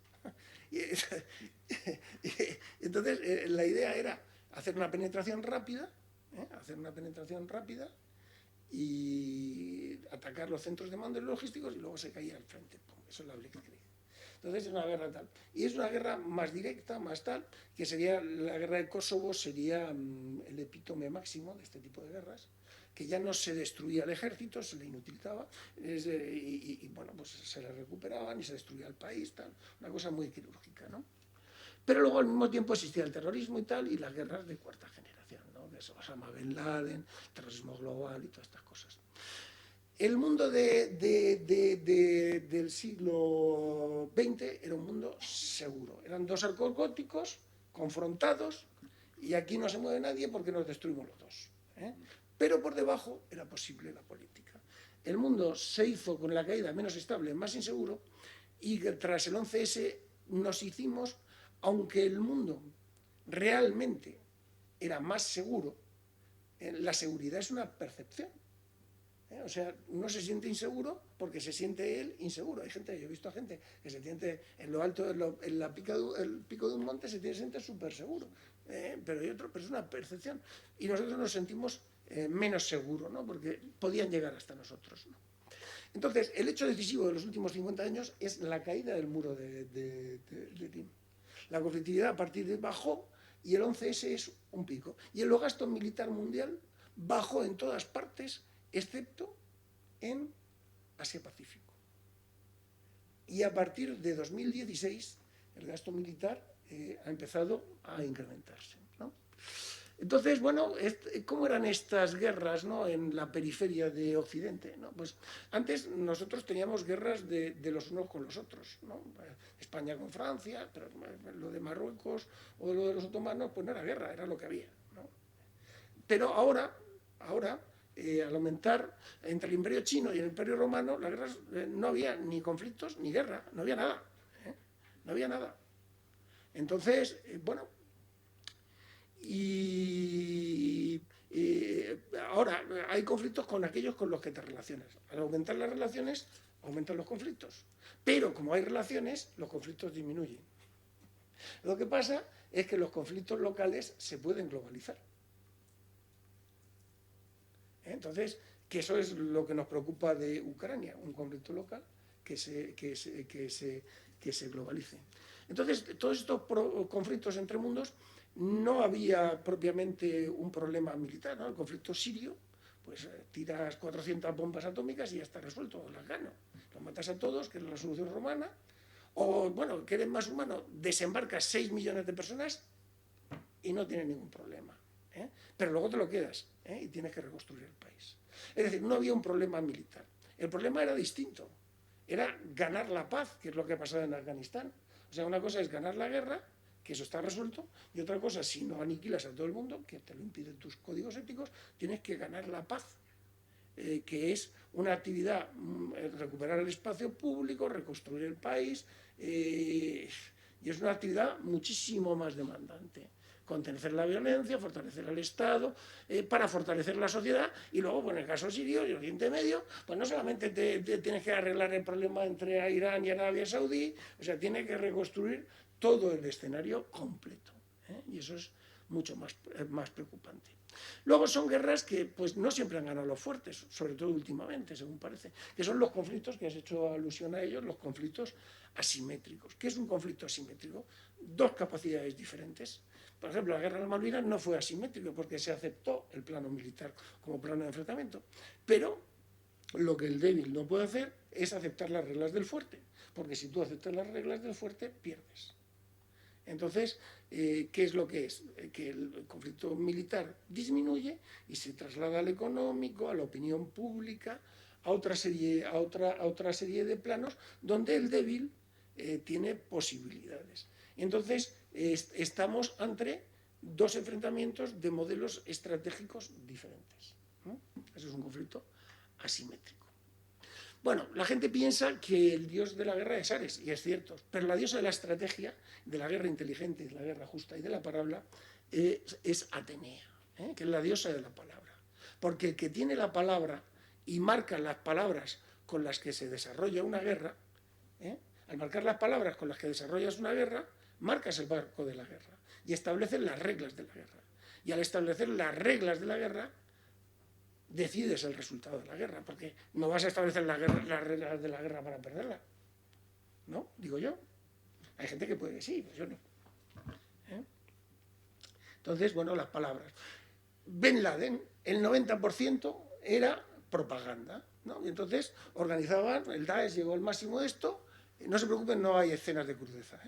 Entonces la idea era hacer una penetración rápida, y atacar los centros de mando logísticos y luego se caía al frente. Eso es la Blitzkrieg. Entonces es una guerra tal. Y es una guerra más directa, más tal, que sería la guerra de Kosovo, sería el epítome máximo de este tipo de guerras, que ya no se destruía el ejército, se le inutilizaba, y bueno, pues se le recuperaban y se destruía el país, tal. Una cosa muy quirúrgica, ¿no? Pero luego al mismo tiempo existía el terrorismo y tal, y las guerras de cuarta generación, ¿no? Que es Osama Bin Laden, terrorismo global y todas estas cosas. El mundo del siglo XX era un mundo seguro. Eran dos arcos góticos confrontados y aquí no se mueve nadie porque nos destruimos los dos. Pero por debajo era posible la política. El mundo se hizo con la caída menos estable, más inseguro, y tras el 11S nos hicimos, aunque el mundo realmente era más seguro, la seguridad es una percepción. O sea, uno se siente inseguro porque se siente él inseguro. Yo he visto a gente que se siente en lo alto, en el pico de un monte, se siente súper seguro. Pero hay otro, pero es una percepción. Y nosotros nos sentimos menos seguros, ¿no? Porque podían llegar hasta nosotros, ¿no? Entonces, el hecho decisivo de los últimos 50 años es la caída del muro de Berlín. La conflictividad a partir de bajó y el 11S es un pico. Y el gasto militar mundial bajó en todas partes, excepto en Asia-Pacífico. Y a partir de 2016 el gasto militar ha empezado a incrementarse, ¿no? Entonces, bueno, ¿cómo eran estas guerras, ¿no? En la periferia de Occidente, ¿no? Pues antes nosotros teníamos guerras de los unos con los otros, ¿no? España con Francia, pero lo de Marruecos o lo de los otomanos, pues no era guerra, era lo que había, ¿no? Pero ahora al aumentar entre el Imperio Chino y el Imperio Romano, las guerras, no había ni conflictos ni guerra, no había nada. No había nada. Entonces, bueno, ahora hay conflictos con aquellos con los que te relacionas. Al aumentar las relaciones, aumentan los conflictos. Pero como hay relaciones, los conflictos disminuyen. Lo que pasa es que los conflictos locales se pueden globalizar. Entonces, que eso es lo que nos preocupa de Ucrania, un conflicto local que se globalice. Entonces, todos estos conflictos entre mundos, no había propiamente un problema militar, ¿no? El conflicto sirio, Pues tiras 400 bombas atómicas y ya está resuelto, las gano. Los matas a todos, que es la solución romana. O, bueno, que eres más humano, desembarcas 6 millones de personas y no tienes ningún problema. Pero luego te lo quedas y tienes que reconstruir el país. Es decir, no había un problema militar. El problema era distinto. Era ganar la paz, que es lo que ha pasado en Afganistán. O sea, una cosa es ganar la guerra, que eso está resuelto, y otra cosa, si no aniquilas a todo el mundo, que te lo impiden tus códigos éticos, tienes que ganar la paz, que es una actividad, recuperar el espacio público, reconstruir el país, y es una actividad muchísimo más demandante. Contener la violencia, fortalecer al Estado, para fortalecer la sociedad, y luego, pues, en el caso sirio y Oriente Medio, pues no solamente te tienes que arreglar el problema entre Irán y Arabia Saudí, o sea, tienes que reconstruir todo el escenario completo, y eso es mucho más preocupante. Luego son guerras que, pues, no siempre han ganado los fuertes, sobre todo últimamente, según parece, que son los conflictos, que has hecho alusión a ellos, los conflictos asimétricos. ¿Qué es un conflicto asimétrico? Dos capacidades diferentes. Por ejemplo, la guerra de las Malvinas no fue asimétrico porque se aceptó el plano militar como plano de enfrentamiento, pero lo que el débil no puede hacer es aceptar las reglas del fuerte, porque si tú aceptas las reglas del fuerte, pierdes. Entonces, ¿qué es lo que es? Que el conflicto militar disminuye y se traslada al económico, a la opinión pública, a otra serie de planos donde el débil tiene posibilidades. Entonces, estamos ante dos enfrentamientos de modelos estratégicos diferentes, ¿no? Eso es un conflicto asimétrico. Bueno, la gente piensa que el dios de la guerra es Ares, y es cierto, pero la diosa de la estrategia, de la guerra inteligente, de la guerra justa y de la palabra, es Atenea, que es la diosa de la palabra. Porque el que tiene la palabra y marca las palabras con las que se desarrolla una guerra, al marcar las palabras con las que desarrollas una guerra, marcas el marco de la guerra y estableces las reglas de la guerra. Y al establecer las reglas de la guerra, decides el resultado de la guerra, porque no vas a establecer las reglas de la guerra para perderla, ¿no? Digo yo. Hay gente que puede que sí, pues yo no. Entonces, bueno, las palabras. Bin Laden, el 90% era propaganda, ¿no? Y entonces organizaban, el Daesh llegó al máximo de esto, no se preocupen, no hay escenas de crudeza,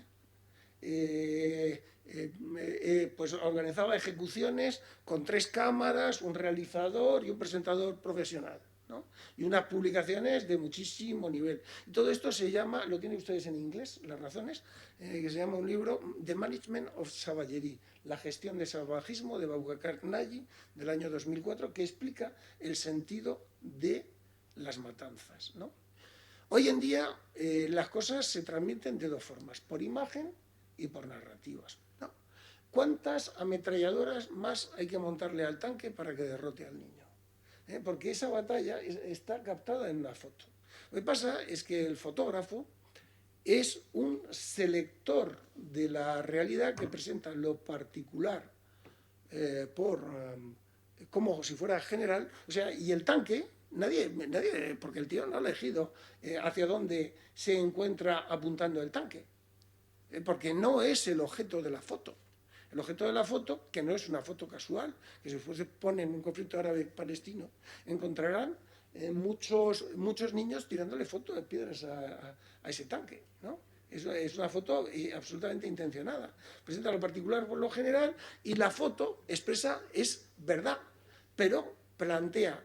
pues organizaba ejecuciones con 3 cámaras, un realizador y un presentador profesional, ¿no? Y unas publicaciones de muchísimo nivel. Y todo esto se llama, lo tienen ustedes en inglés, las razones, que se llama un libro, The Management of Savagery, la gestión de salvajismo, de Boubacar Naji, del año 2004, que explica el sentido de las matanzas, ¿no? Hoy en día las cosas se transmiten de dos formas, por imagen y por narrativas, ¿no? ¿Cuántas ametralladoras más hay que montarle al tanque para que derrote al niño? Porque esa batalla está captada en una foto. Lo que pasa es que el fotógrafo es un selector de la realidad que presenta lo particular como si fuera general, o sea, y el tanque, nadie, porque el tío no ha elegido hacia dónde se encuentra apuntando el tanque, porque no es el objeto de la foto. El objeto de la foto, que no es una foto casual, que si se pone en un conflicto árabe-palestino, encontrarán muchos niños tirándole fotos de piedras a ese tanque, ¿no? Es una foto absolutamente intencionada. Presenta lo particular por lo general y la foto expresa, es verdad, pero plantea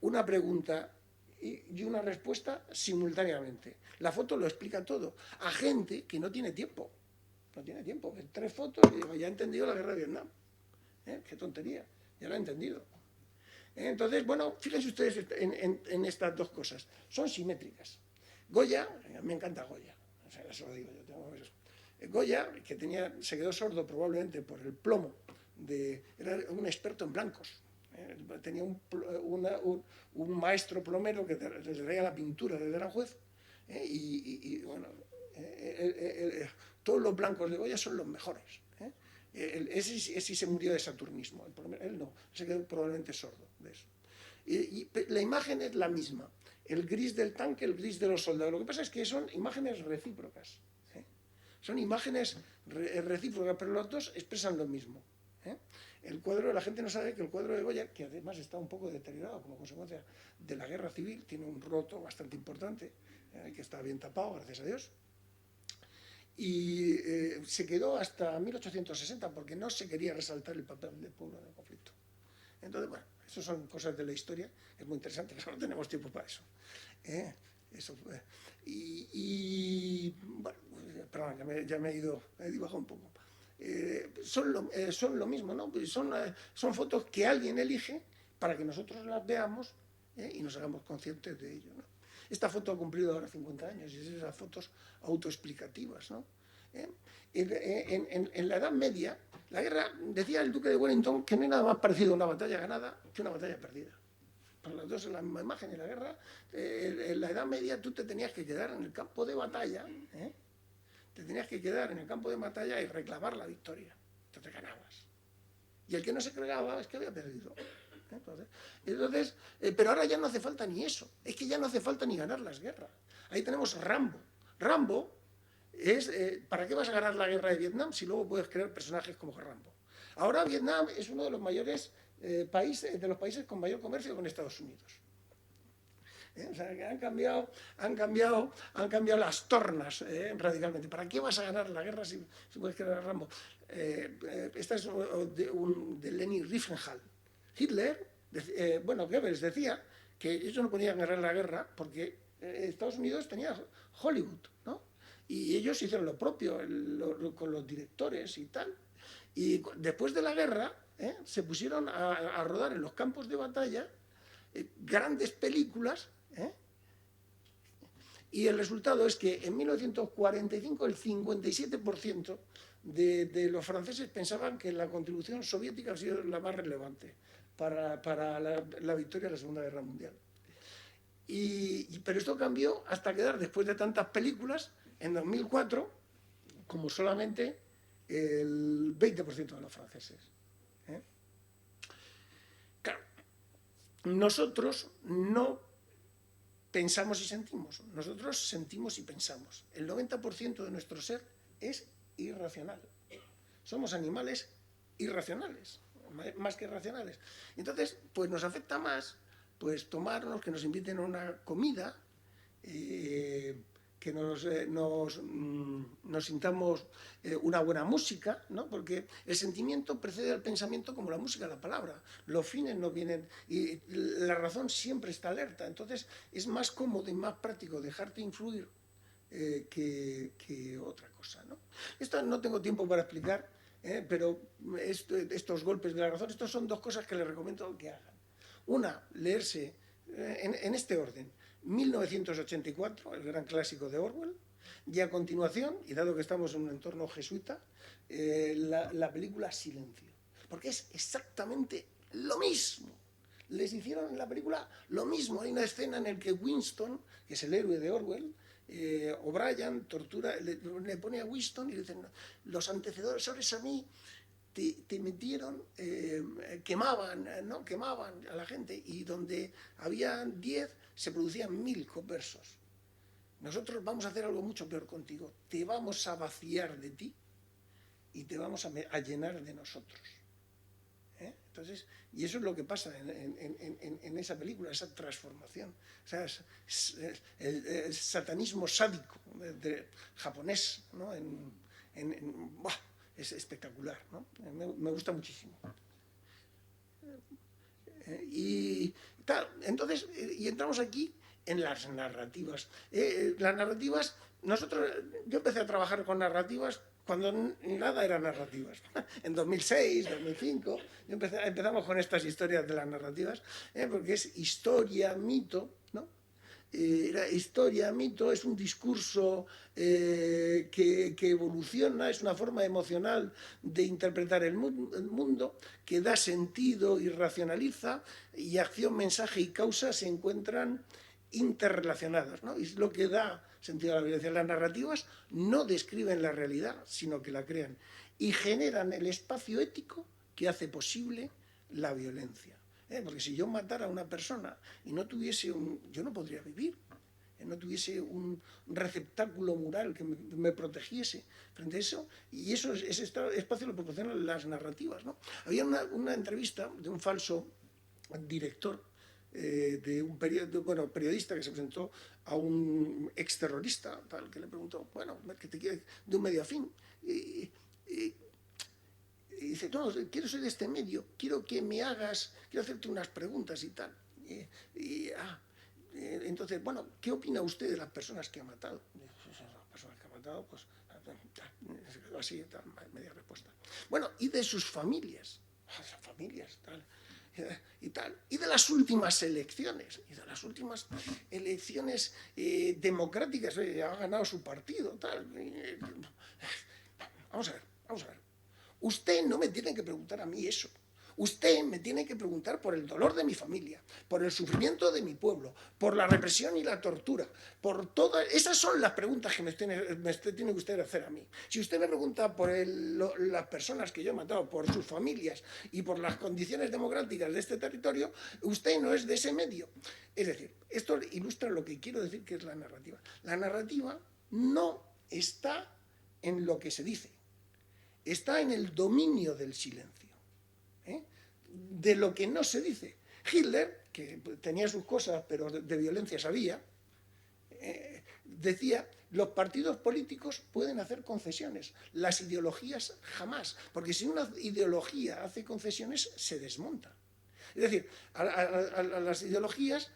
una pregunta y una respuesta simultáneamente. La foto lo explica todo a gente que no tiene tiempo. No tiene tiempo. Ve 3 fotos y digo, ya he entendido la guerra de Vietnam. Qué tontería, ya lo he entendido. Entonces, bueno, fíjense ustedes en estas dos cosas. Son simétricas. Goya, me encanta Goya, o sea, eso lo digo yo. Goya, que se quedó sordo probablemente por el plomo, era un experto en blancos. Tenía un maestro plomero que le traía la pintura desde Aranjuez, y bueno, todos los blancos de Goya son los mejores. Ese sí se murió de saturnismo, él no, se quedó probablemente sordo de eso. Y la imagen es la misma, el gris del tanque, el gris de los soldados. Lo que pasa es que son imágenes recíprocas, son imágenes recíprocas, pero los dos expresan lo mismo. ¿eh? El cuadro, la gente no sabe que el cuadro de Goya, que además está un poco deteriorado como consecuencia de la guerra civil, tiene un roto bastante importante, que está bien tapado, gracias a Dios, y se quedó hasta 1860 porque no se quería resaltar el papel del pueblo en el conflicto. Entonces, bueno, eso son cosas de la historia, es muy interesante, pero no tenemos tiempo para eso. Eso bueno, perdón, ya me he ido, he divagado un poco. Son lo mismo, ¿no? Son fotos que alguien elige para que nosotros las veamos y nos hagamos conscientes de ello, ¿no? Esta foto ha cumplido ahora 50 años y es esas fotos autoexplicativas, ¿no? En la Edad Media, la guerra, decía el duque de Wellington, que no hay nada más parecido a una batalla ganada que una batalla perdida. Para las dos en la misma imagen. En la guerra, en la Edad Media, tú te tenías que quedar en el campo de batalla, te tenías que quedar en el campo de batalla y reclamar la victoria. Entonces ganabas. Y el que no se cregaba es que había perdido. Entonces, pero ahora ya no hace falta ni eso. Es que ya no hace falta ni ganar las guerras. Ahí tenemos Rambo. Rambo es, ¿para qué vas a ganar la guerra de Vietnam si luego puedes crear personajes como Rambo? Ahora Vietnam es uno de los mayores países, de los países con mayor comercio con Estados Unidos. O sea, que han cambiado las tornas radicalmente. ¿Para qué vas a ganar la guerra si puedes crear a Rambo? Esta es de Leni Riefenstahl. Hitler, Goebbels decía que ellos no podían ganar la guerra porque Estados Unidos tenía Hollywood, ¿no? Y ellos hicieron lo propio con los directores y tal. Y después de la guerra se pusieron a rodar en los campos de batalla grandes películas, y el resultado es que en 1945 el 57% de los franceses pensaban que la contribución soviética ha sido la más relevante para la victoria de la Segunda Guerra Mundial. Pero esto cambió hasta quedar, después de tantas películas, en 2004, como solamente el 20% de los franceses. Claro, nosotros no pensamos y sentimos, nosotros sentimos y pensamos. El 90% de nuestro ser es irracional. Somos animales irracionales, más que racionales. Entonces, pues nos afecta más pues tomarnos, que nos inviten a una comida, que nos sintamos una buena música, ¿no? Porque el sentimiento precede al pensamiento como la música, la palabra. Los fines no vienen, y la razón siempre está alerta. Entonces es más cómodo y más práctico dejarte influir que otra cosa, ¿no? Esto no tengo tiempo para explicar, pero estos golpes de la razón, estos son dos cosas que les recomiendo que hagan. Una, leerse en este orden: 1984, el gran clásico de Orwell, y a continuación, y dado que estamos en un entorno jesuita, la película Silencio, porque es exactamente lo mismo. Les hicieron en la película lo mismo. Hay una escena en la que Winston, que es el héroe de Orwell, O'Brien tortura, le pone a Winston y le dicen: los antecesores a mí te metieron, quemaban a la gente, y donde había 10 se producían 1000 conversos. Nosotros vamos a hacer algo mucho peor contigo. Te vamos a vaciar de ti y te vamos a llenar de nosotros. Entonces, y eso es lo que pasa en esa película, esa transformación. O sea, el satanismo sádico japonés, ¿no? Es espectacular, ¿no? Me gusta muchísimo. Y tal, entonces, y entramos aquí en las narrativas. Las narrativas, yo empecé a trabajar con narrativas cuando nada era narrativas. En 2006, 2005, empezamos con estas historias de las narrativas, porque es historia, mito, ¿no? La historia, mito, es un discurso que evoluciona, es una forma emocional de interpretar el mundo, que da sentido y racionaliza, y acción, mensaje y causa se encuentran interrelacionadas, ¿no? Y es lo que da sentido a la violencia. Las narrativas no describen la realidad, sino que la crean, y generan el espacio ético que hace posible la violencia. Porque si yo matara a una persona y no tuviese yo no podría vivir. no tuviese un receptáculo moral que me protegiese frente a eso, y ese espacio lo proporcionan las narrativas, ¿no? Había una entrevista de un falso director de un periodista que se presentó a un exterrorista, tal, que le preguntó, bueno, que te quiere de un medio afín, y dice, no, quiero ser de este medio, quiero hacerte unas preguntas y tal. Entonces, bueno, ¿qué opina usted de las personas que ha matado? Las personas que ha matado, pues, así, tal, media respuesta. Bueno, ¿y de sus familias? Las familias, tal. Y de las últimas elecciones, democráticas, ha ganado su partido, tal. Vamos a ver. Usted no me tiene que preguntar a mí eso. Usted me tiene que preguntar por el dolor de mi familia, por el sufrimiento de mi pueblo, por la represión y la tortura, por todas. Esas son las preguntas que me tiene que usted hacer a mí. Si usted me pregunta por las personas que yo he matado, por sus familias y por las condiciones democráticas de este territorio, usted no es de ese medio. Es decir, esto ilustra lo que quiero decir que es la narrativa. La narrativa no está en lo que se dice, está en el dominio del silencio. De lo que no se dice. Hitler, que tenía sus cosas, pero de violencia sabía, decía, los partidos políticos pueden hacer concesiones, las ideologías jamás, porque si una ideología hace concesiones, se desmonta. Es decir, a las ideologías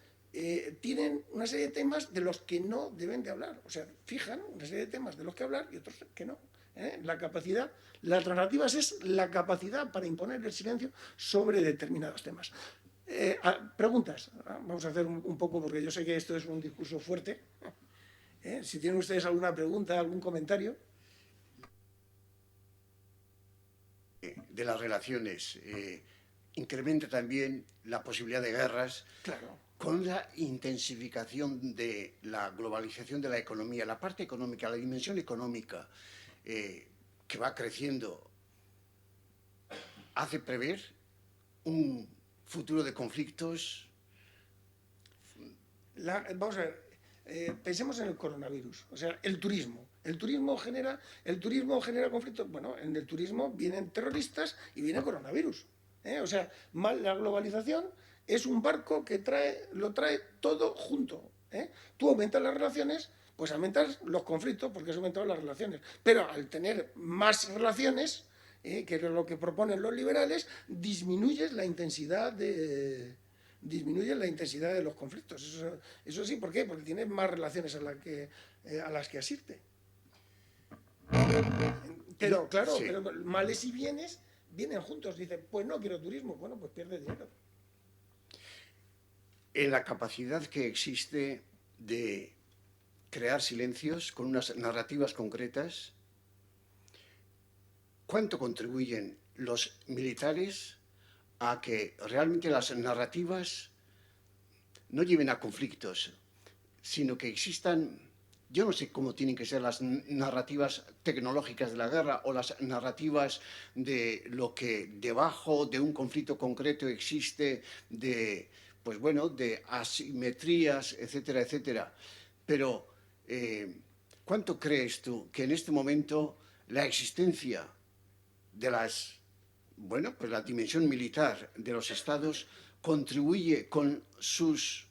tienen una serie de temas de los que no deben de hablar, o sea, fijan una serie de temas de los que hablar y otros que no. La capacidad, las narrativas es la capacidad para imponer el silencio sobre determinados temas. Preguntas. Vamos a hacer un poco, porque yo sé que esto es un discurso fuerte. Si tienen ustedes alguna pregunta, algún comentario. De las relaciones, incrementa también la posibilidad de guerras. Claro. Con la intensificación de la globalización de la economía, la parte económica, la dimensión económica, que va creciendo, hace prever un futuro de conflictos. Vamos a ver, pensemos en el coronavirus, o sea, el turismo. El turismo genera conflictos. Bueno, en el turismo vienen terroristas y viene coronavirus. O sea, la globalización es un barco que lo trae todo junto. Tú aumentas las relaciones, pues aumentas los conflictos porque has aumentado las relaciones. Pero al tener más relaciones, que es lo que proponen los liberales, disminuyes la intensidad de los conflictos. Eso sí, ¿por qué? Porque tienes más relaciones a las que asirte. Pero claro, Sí. pero males y bienes vienen juntos. Dice, pues no quiero turismo. Bueno, pues pierde dinero. En la capacidad que existe de crear silencios con unas narrativas concretas, ¿cuánto contribuyen los militares a que realmente las narrativas no lleven a conflictos, sino que existan? Yo no sé cómo tienen que ser las narrativas tecnológicas de la guerra o las narrativas de lo que debajo de un conflicto concreto existe, de asimetrías, etcétera, etcétera. Pero, ¿cuánto crees tú que en este momento la existencia de la dimensión militar de los estados contribuye con sus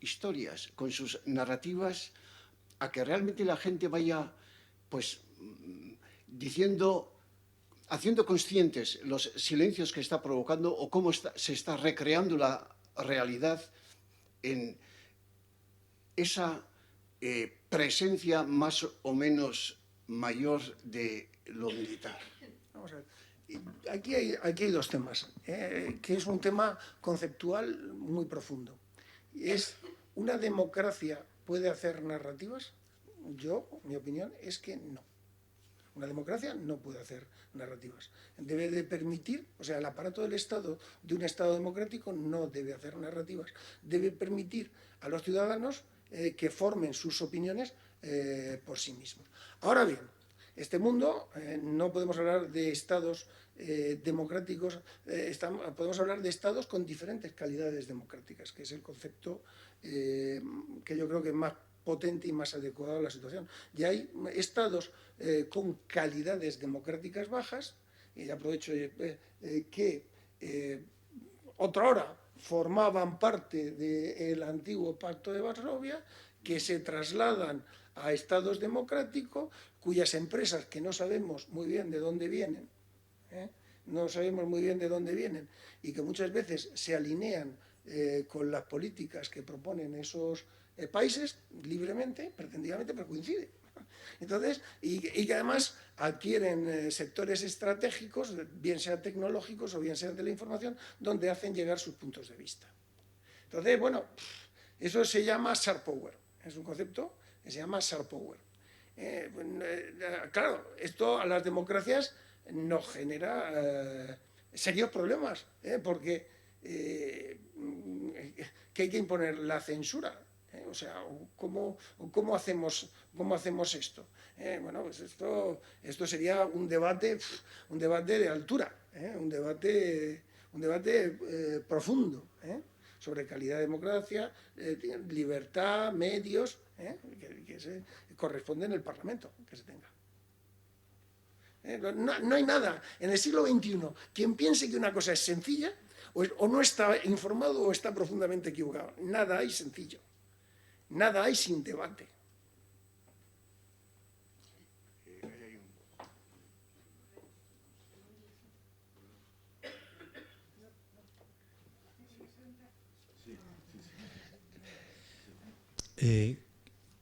historias, con sus narrativas, a que realmente la gente vaya, pues, haciendo conscientes los silencios que está provocando o cómo se está recreando la realidad en esa presencia más o menos mayor de lo militar? Vamos a ver. Aquí hay dos temas, que es un tema conceptual muy profundo. ¿Es una democracia puede hacer narrativas? Mi opinión es que no. Una democracia no puede hacer narrativas. Debe de permitir, o sea, el aparato del Estado, de un Estado democrático, no debe hacer narrativas. Debe permitir a los ciudadanos que formen sus opiniones por sí mismos. Ahora bien, este mundo, no podemos hablar de estados democráticos, podemos hablar de estados con diferentes calidades democráticas, que es el concepto que yo creo que más potente y más adecuado a la situación. Y hay estados con calidades democráticas bajas, y aprovecho que otrora formaban parte del antiguo Pacto de Varsovia, que se trasladan a estados democráticos, cuyas empresas, que no sabemos muy bien de dónde vienen, no sabemos muy bien de dónde vienen, y que muchas veces se alinean con las políticas que proponen esos países libremente, pretendidamente, pero coincide. Entonces, y que además adquieren sectores estratégicos, bien sean tecnológicos o bien sean de la información, donde hacen llegar sus puntos de vista. Entonces, bueno, eso se llama Sharp Power. Es un concepto que se llama Sharp Power. Claro, esto a las democracias nos genera serios problemas, porque que hay que imponer la censura. O sea, ¿cómo hacemos esto? Bueno, pues esto sería un debate de altura, un debate profundo, sobre calidad de democracia, libertad, medios, que se corresponde en el Parlamento que se tenga. No hay nada en el siglo XXI quien piense que una cosa es sencilla o no está informado o está profundamente equivocado. Nada hay sencillo. Nada hay sin debate.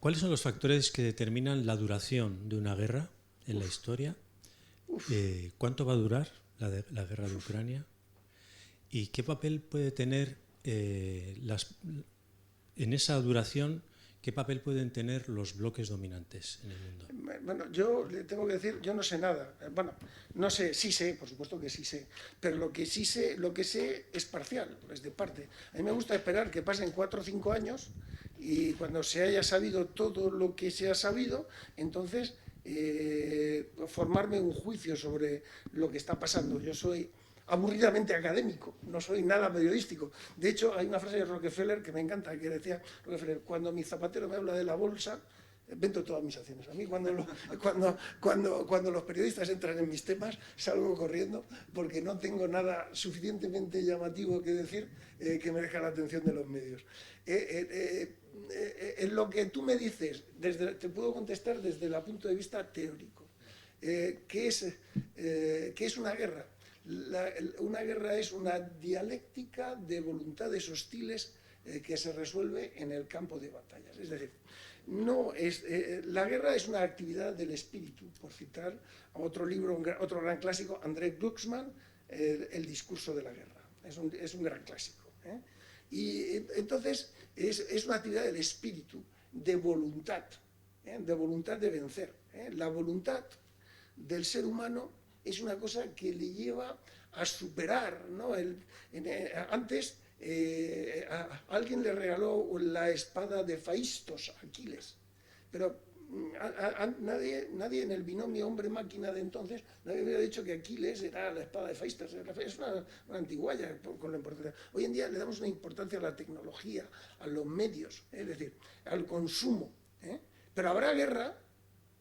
¿Cuáles son los factores que determinan la duración de una guerra en la historia? ¿Cuánto va a durar la guerra de Ucrania? ¿Y qué papel puede tener en esa duración? ¿Qué papel pueden tener los bloques dominantes en el mundo? Bueno, yo le tengo que decir, yo no sé nada. Bueno, no sé, sí sé, por supuesto que sí sé, pero lo que sé es parcial, es de parte. A mí me gusta esperar que pasen 4 o 5 años y cuando se haya sabido todo lo que se ha sabido, entonces formarme un juicio sobre lo que está pasando. Yo soy aburridamente académico, no soy nada periodístico. De hecho, hay una frase de Rockefeller que me encanta, que decía Rockefeller: cuando mi zapatero me habla de la bolsa, vendo todas mis acciones. A mí cuando los periodistas entran en mis temas, salgo corriendo porque no tengo nada suficientemente llamativo que decir que merezca la atención de los medios. En lo que tú me dices, te puedo contestar desde el punto de vista teórico. ¿Qué es una guerra? Una guerra es una dialéctica de voluntades hostiles que se resuelve en el campo de batallas. Es decir, la guerra es una actividad del espíritu, por citar a otro libro, otro gran clásico, André Glucksmann, El discurso de la guerra. Es un gran clásico. Y entonces es una actividad del espíritu, de voluntad de vencer. La voluntad del ser humano es una cosa que le lleva a superar, ¿no? Antes alguien le regaló la espada de Faistos a Aquiles, pero nadie en el binomio hombre-máquina de entonces nadie hubiera dicho que Aquiles era la espada de Faistos. Es una antigualla con la importancia. Hoy en día le damos una importancia a la tecnología, a los medios, es decir, al consumo. Pero habrá guerra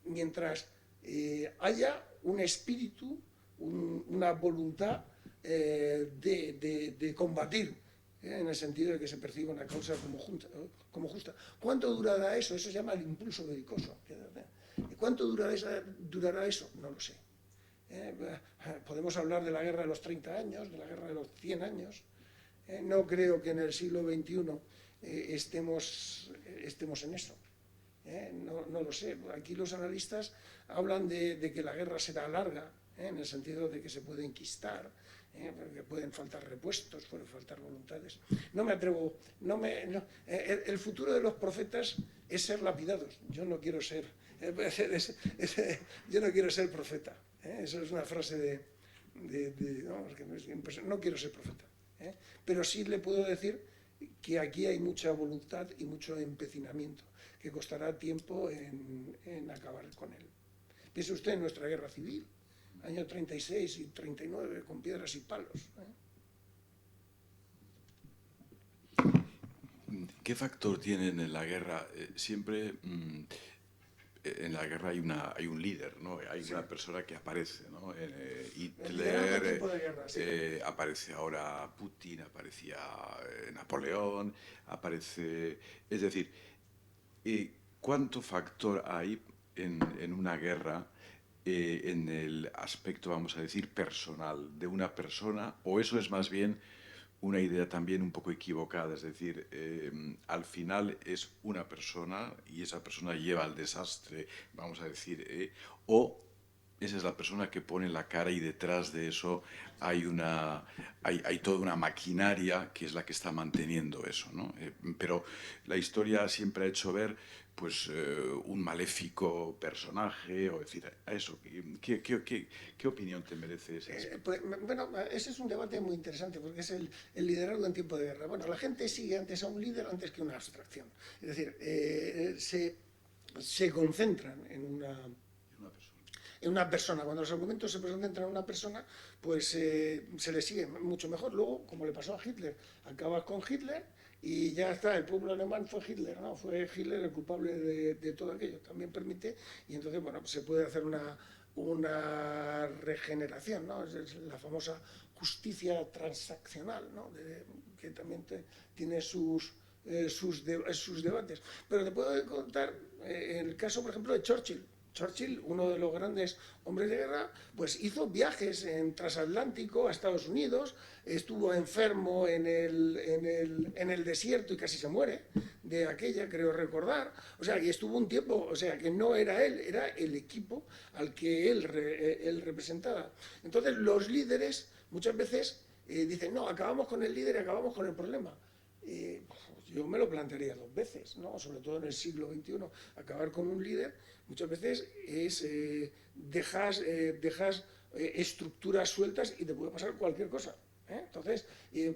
mientras haya un espíritu, una voluntad de combatir, en el sentido de que se perciba una causa como justa. ¿Cuánto durará eso? Eso se llama el impulso belicoso. ¿Cuánto durará eso? No lo sé. Podemos hablar de la guerra de los 30 años, de la guerra de los 100 años. No creo que en el siglo XXI estemos en eso. No lo sé. Aquí los analistas hablan de que la guerra será larga, en el sentido de que se puede enquistar, que pueden faltar repuestos, pueden faltar voluntades. No me atrevo. El futuro de los profetas es ser lapidados. Yo no quiero ser profeta. Eso es una frase no quiero ser profeta. Pero sí le puedo decir que aquí hay mucha voluntad y mucho empecinamiento, que costará tiempo en acabar con él. Piense usted en nuestra guerra civil, año 36 y 39, con piedras y palos. ¿Qué factor tienen en la guerra? Siempre en la guerra hay un líder, ¿no? Hay una persona que aparece, ¿no? Hitler, Guerra, sí. aparece ahora Putin, aparecía Napoleón, aparece... Es decir, ¿cuánto factor hay en una guerra en el aspecto, vamos a decir, personal de una persona? ¿O eso es más bien una idea también un poco equivocada? Es decir, al final es una persona y esa persona lleva al desastre, vamos a decir, o esa es la persona que pone la cara y detrás de eso hay toda una maquinaria que es la que está manteniendo eso, ¿no? Pero la historia siempre ha hecho ver pues un maléfico personaje, o decir, a eso, ¿qué opinión te merece ese? Pues, bueno, ese es un debate muy interesante porque es el liderazgo en tiempo de guerra. Bueno, la gente sigue antes a un líder antes que una abstracción. Es decir, se concentran en una persona. Cuando los argumentos se concentran en una persona, pues se le sigue mucho mejor. Luego, como le pasó a Hitler, acabas con Hitler y ya está, el pueblo alemán fue Hitler, ¿no? Fue Hitler el culpable de todo aquello. También permite, y entonces, bueno, pues se puede hacer una regeneración, ¿no? Es la famosa justicia transaccional, ¿no? Que también tiene sus debates. Pero te puedo contar el caso, por ejemplo, de Churchill. Churchill, uno de los grandes hombres de guerra, pues hizo viajes en transatlántico a Estados Unidos, estuvo enfermo en el desierto y casi se muere de aquella, creo recordar. O sea, y estuvo un tiempo, o sea, que no era él, era el equipo al que él representaba. Entonces, los líderes muchas veces dicen, no, acabamos con el líder y acabamos con el problema. Yo me lo plantearía dos veces, ¿no? Sobre todo en el siglo XXI. Acabar con un líder muchas veces es dejas estructuras sueltas y te puede pasar cualquier cosa. Entonces,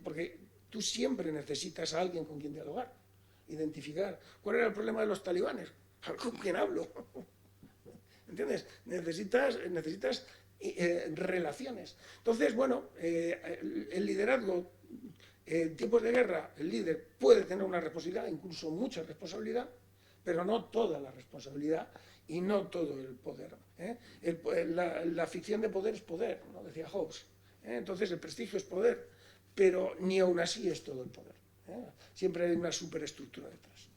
porque tú siempre necesitas a alguien con quien dialogar, identificar. ¿Cuál era el problema de los talibanes? ¿Con quién hablo? ¿Entiendes? Necesitas relaciones. Entonces, bueno, el liderazgo en tiempos de guerra, el líder puede tener una responsabilidad, incluso mucha responsabilidad, pero no toda la responsabilidad y no todo el poder. La ficción de poder es poder, ¿no? Decía Hobbes. Entonces el prestigio es poder, pero ni aún así es todo el poder. Siempre hay una superestructura detrás.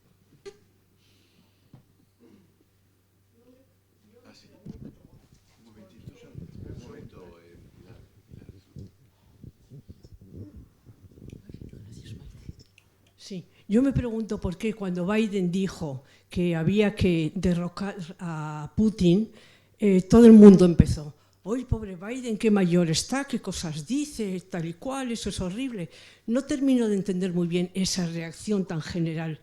Sí, yo me pregunto por qué cuando Biden dijo que había que derrocar a Putin, todo el mundo empezó. ¡Ay, pobre Biden, qué mayor está, qué cosas dice, tal y cual, eso es horrible! No termino de entender muy bien esa reacción tan general,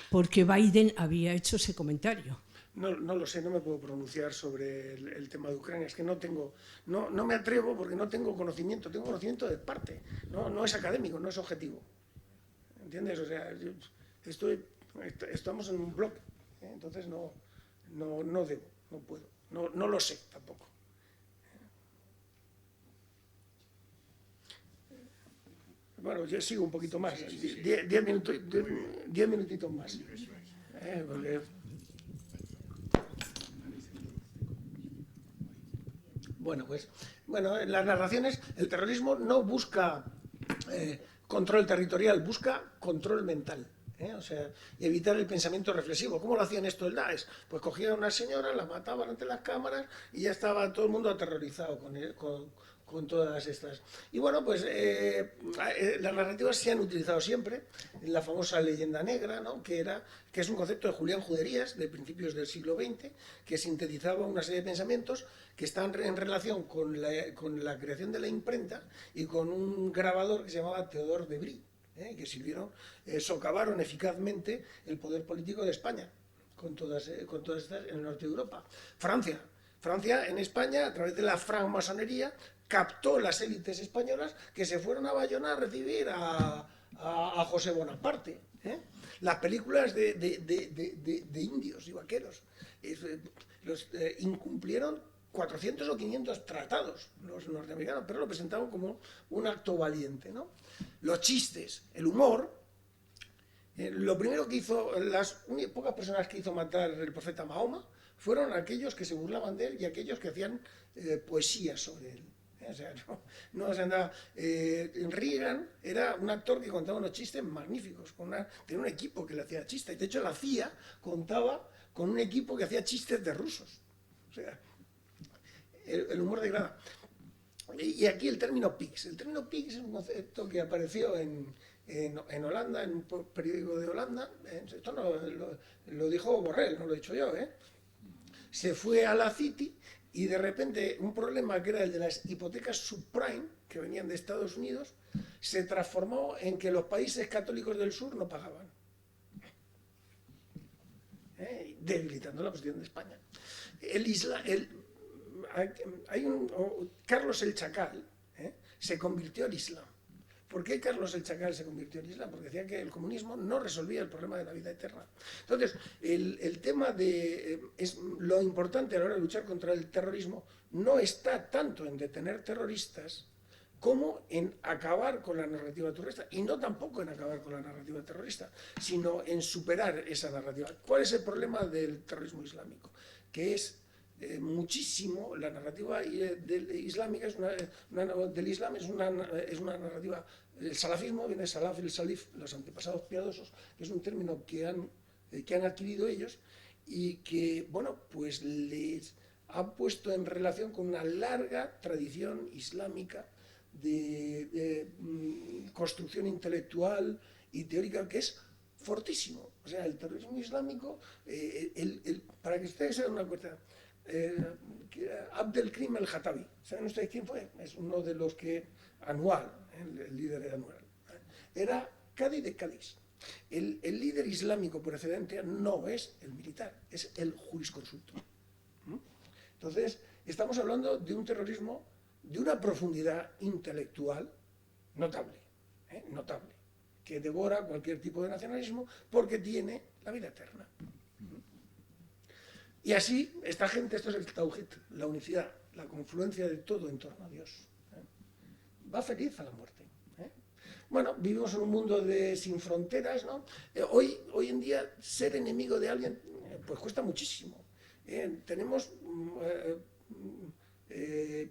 porque Biden había hecho ese comentario. No lo sé, no me puedo pronunciar sobre el tema de Ucrania. Es que no me atrevo porque no tengo conocimiento. Tengo conocimiento de parte. No es académico, no es objetivo. ¿Entiendes? O sea, estamos en un blog. Entonces no debo, no puedo. No lo sé tampoco. Bueno, yo sigo un poquito más. 10 minutitos más. Porque... Bueno, en las narraciones el terrorismo no busca control territorial, busca control mental. O sea, evitar el pensamiento reflexivo. ¿Cómo lo hacían esto el Daesh? Pues cogían a una señora, la mataban ante las cámaras y ya estaba todo el mundo aterrorizado con todas estas. Y bueno, pues las narrativas se han utilizado siempre. La famosa leyenda negra, ¿no? que es un concepto de Julián Juderías, de principios del siglo XX, que sintetizaba una serie de pensamientos que están en relación con la creación de la imprenta y con un grabador que se llamaba Teodor de Brie, que socavaron eficazmente el poder político de España, con todas estas en el norte de Europa. Francia en España, a través de la francmasonería, captó las élites españolas que se fueron a Bayona a recibir a José Bonaparte. Las películas de indios y vaqueros incumplieron 400 o 500 tratados los norteamericanos, pero lo presentaban como un acto valiente, ¿no? Los chistes, el humor, Lo primero que hizo, las pocas personas que hizo matar el profeta Mahoma fueron aquellos que se burlaban de él y aquellos que hacían poesía sobre él. O sea, no se andaba. Reagan era un actor que contaba unos chistes magníficos, tenía un equipo que le hacía chistes. De hecho, la CIA contaba con un equipo que hacía chistes de rusos. O sea, el humor degrada. Y aquí el término PIGS. El término PIGS es un concepto que apareció en Holanda, en un periódico de Holanda. Esto lo dijo Borrell, no lo he dicho yo. Se fue a la City y de repente un problema que era el de las hipotecas subprime, que venían de Estados Unidos, se transformó en que los países católicos del sur no pagaban, debilitando la posición de España. Carlos el Chacal se convirtió al Islam. ¿Por qué Carlos el Chacal se convirtió al Islam? Porque decía que el comunismo no resolvía el problema de la vida eterna. Entonces, el tema es lo importante a la hora de luchar contra el terrorismo no está tanto en detener terroristas como en acabar con la narrativa terrorista, y no tampoco en acabar con la narrativa terrorista, sino en superar esa narrativa. ¿Cuál es el problema del terrorismo islámico? Que es muchísimo, la narrativa islámica del Islam es una narrativa, el salafismo viene de salaf, el salif, los antepasados piadosos, que es un término que han adquirido ellos y que, bueno, pues les ha puesto en relación con una larga tradición islámica de construcción intelectual y teórica que es fortísimo. O sea, el terrorismo islámico, para que ustedes se den una cuenta, Abdelkrim el-Hatabi, ¿saben ustedes quién fue? Es uno de los que Anual, el líder de Anual, era Cadi de Cádiz. El líder islámico por excelencia no es el militar, es el jurisconsulto. Entonces, estamos hablando de un terrorismo de una profundidad intelectual notable, notable, que devora cualquier tipo de nacionalismo porque tiene la vida eterna. Y así, esta gente, esto es el Tauhid, la unicidad, la confluencia de todo en torno a Dios. Va feliz a la muerte. Bueno, vivimos en un mundo sin fronteras, ¿no? Hoy en día, ser enemigo de alguien, pues cuesta muchísimo. Tenemos,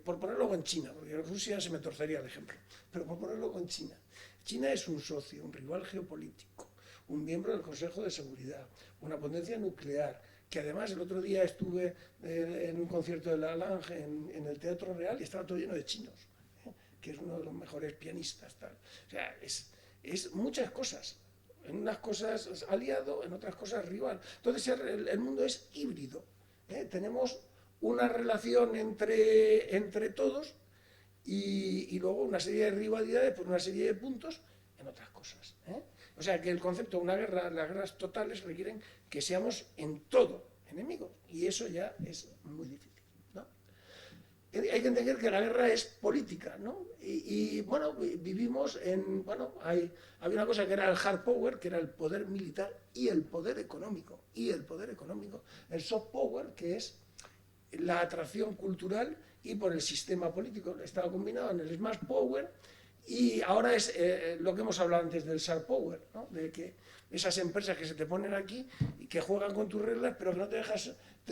por ponerlo con China, porque en Rusia se me torcería el ejemplo, pero por ponerlo con China. China es un socio, un rival geopolítico, un miembro del Consejo de Seguridad, una potencia nuclear, que además el otro día estuve en un concierto de La Lange en el Teatro Real y estaba todo lleno de chinos, que es uno de los mejores pianistas. Tal. O sea, es muchas cosas. En unas cosas aliado, en otras cosas rival. Entonces el mundo es híbrido. Tenemos una relación entre todos y luego una serie de rivalidades por una serie de puntos en otras cosas. O sea que el concepto de una guerra, las guerras totales requieren que seamos en todo enemigos y eso ya es muy difícil, ¿no? Hay que entender que la guerra es política, ¿no? Y bueno, vivimos en, bueno, había una cosa que era el hard power, que era el poder militar y el poder económico, el soft power, que es la atracción cultural y por el sistema político, estaba combinado en el smash power. Y ahora es lo que hemos hablado antes del sharp power, ¿no? De que esas empresas que se te ponen aquí y que juegan con tus reglas, pero que no te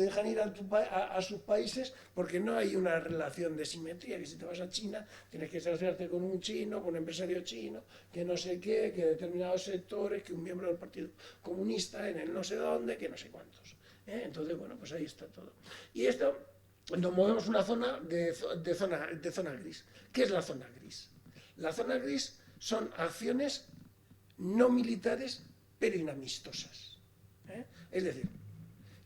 dejan ir a sus países porque no hay una relación de simetría, que si te vas a China tienes que asociarte con un chino, con un empresario chino, que no sé qué, que determinados sectores, que un miembro del Partido Comunista en el no sé dónde, que no sé cuántos. Entonces, bueno, pues ahí está todo. Y esto, nos movemos una zona de zona gris. ¿Qué es la zona gris? La zona gris son acciones no militares, pero inamistosas. Es decir,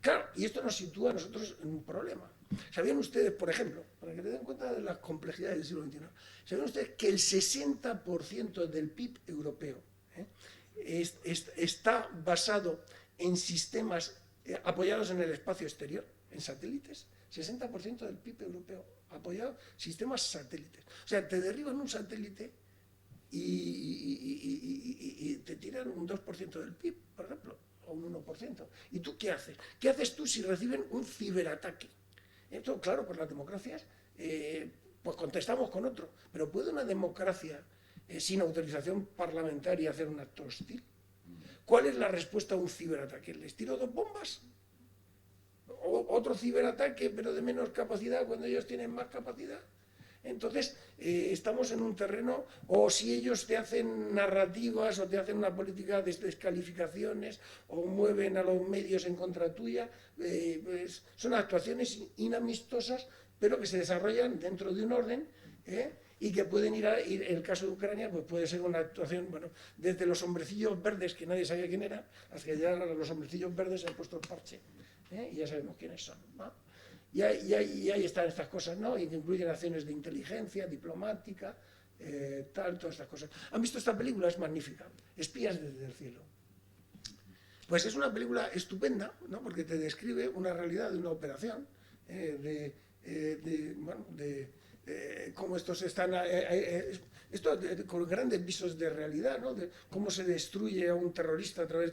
claro, y esto nos sitúa a nosotros en un problema. ¿Sabían ustedes, por ejemplo, para que se den cuenta de las complejidades del siglo XXI, ¿sabían ustedes que el 60% del PIB europeo está basado en sistemas apoyados en el espacio exterior, en satélites? 60% del PIB europeo apoyado sistemas satélites. O sea, te derriban un satélite y te tiran un 2% del PIB, por ejemplo, o un 1%. ¿Y tú qué haces? ¿Qué haces tú si reciben un ciberataque? Esto, claro, por las democracias, pues contestamos con otro. Pero ¿puede una democracia sin autorización parlamentaria hacer un acto hostil? ¿Cuál es la respuesta a un ciberataque? ¿Les tiro 2 bombas? Otro ciberataque, pero de menos capacidad, cuando ellos tienen más capacidad. Entonces, estamos en un terreno, o si ellos te hacen narrativas o te hacen una política de descalificaciones o mueven a los medios en contra tuya, pues son actuaciones inamistosas, pero que se desarrollan dentro de un orden, y que pueden ir el caso de Ucrania pues puede ser una actuación, bueno, desde los hombrecillos verdes, que nadie sabía quién era, hasta ya los hombrecillos verdes se han puesto el parche, y ya sabemos quiénes son, ¿no? Y ahí están estas cosas, ¿no? Y que incluyen acciones de inteligencia, diplomática, todas estas cosas. ¿Han visto esta película? Es magnífica. Espías desde el cielo. Pues es una película estupenda, ¿no? Porque te describe una realidad de una operación, cómo estos están... esto con grandes visos de realidad, ¿no? De cómo se destruye a un terrorista a través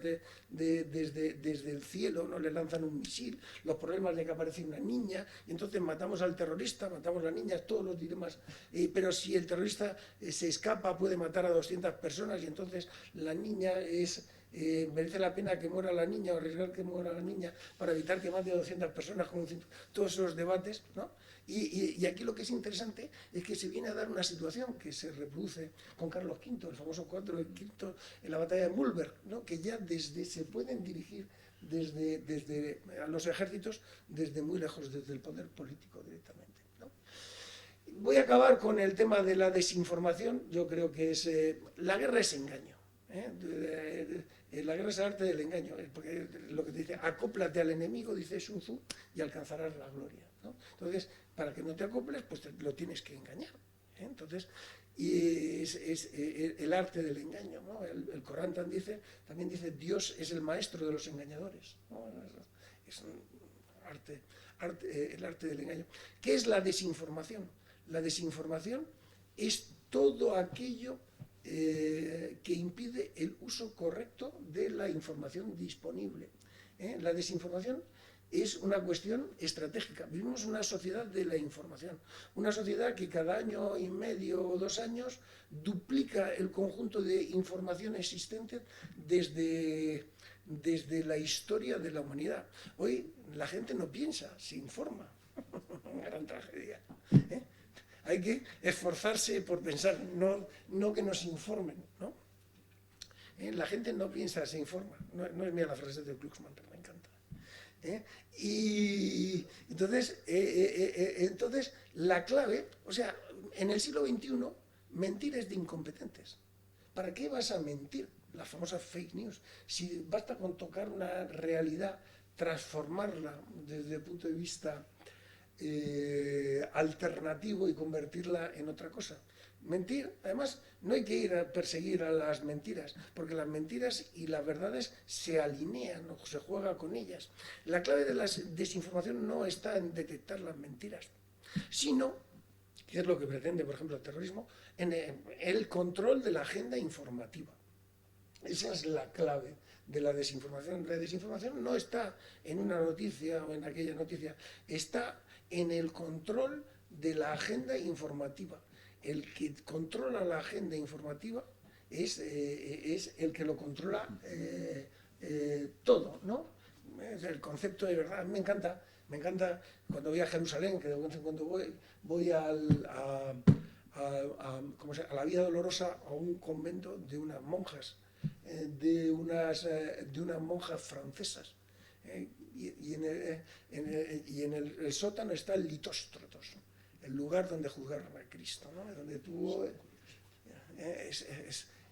desde el cielo, ¿no? Le lanzan un misil, los problemas de que aparece una niña, y entonces matamos al terrorista, matamos a la niña, todos los dilemas, pero si el terrorista se escapa puede matar a 200 personas, y entonces la niña merece la pena que muera la niña o arriesgar que muera la niña para evitar que mate a 200 personas, con todos esos debates, ¿no? Y aquí lo que es interesante es que se viene a dar una situación que se reproduce con Carlos V, el famoso 4 de V en la batalla de Mühlberg, ¿no? Que ya se pueden dirigir desde a los ejércitos desde muy lejos, desde el poder político directamente, ¿no? Voy a acabar con el tema de la desinformación. Yo creo que la guerra es engaño. La guerra es el arte del engaño, porque lo que te dice, acóplate al enemigo, dice Sun Tzu, y alcanzarás la gloria, ¿no? Entonces, para que no te acoples, pues lo tienes que engañar, ¿eh? Entonces, y es el arte del engaño, ¿no? El Corán también dice, Dios es el maestro de los engañadores, ¿no? Es un el arte del engaño. ¿Qué es la desinformación? La desinformación es todo aquello que impide el uso correcto de la información disponible. La desinformación es una cuestión estratégica. Vivimos en una sociedad de la información, una sociedad que cada año y medio o 2 años duplica el conjunto de información existente desde la historia de la humanidad. Hoy la gente no piensa, se informa. Gran tragedia, ¿eh? Hay que esforzarse por pensar, no que nos informen, ¿no? La gente no piensa, se informa. No es mía la frase de Glucksmann, pero me encanta. Y entonces, la clave, o sea, en el siglo XXI, mentir es de incompetentes. ¿Para qué vas a mentir? Las famosas fake news. Si basta con tocar una realidad, transformarla desde el punto de vista alternativo y convertirla en otra cosa. Mentir, además, no hay que ir a perseguir a las mentiras, porque las mentiras y las verdades se alinean, o se juega con ellas. La clave de la desinformación no está en detectar las mentiras, sino, que es lo que pretende, por ejemplo, el terrorismo, en el control de la agenda informativa. Esa es la clave de la desinformación. La desinformación no está en una noticia o en aquella noticia, está en el control de la agenda informativa. El que controla la agenda informativa es el que lo controla todo, ¿no? Es el concepto de verdad. Me encanta cuando voy a Jerusalén, que de vez en cuando voy a la Vía Dolorosa, a un convento de unas monjas, de unas monjas francesas. Y en el sótano está el litóstrotos, el lugar donde juzgaron a Cristo, ¿no? Donde tuvo...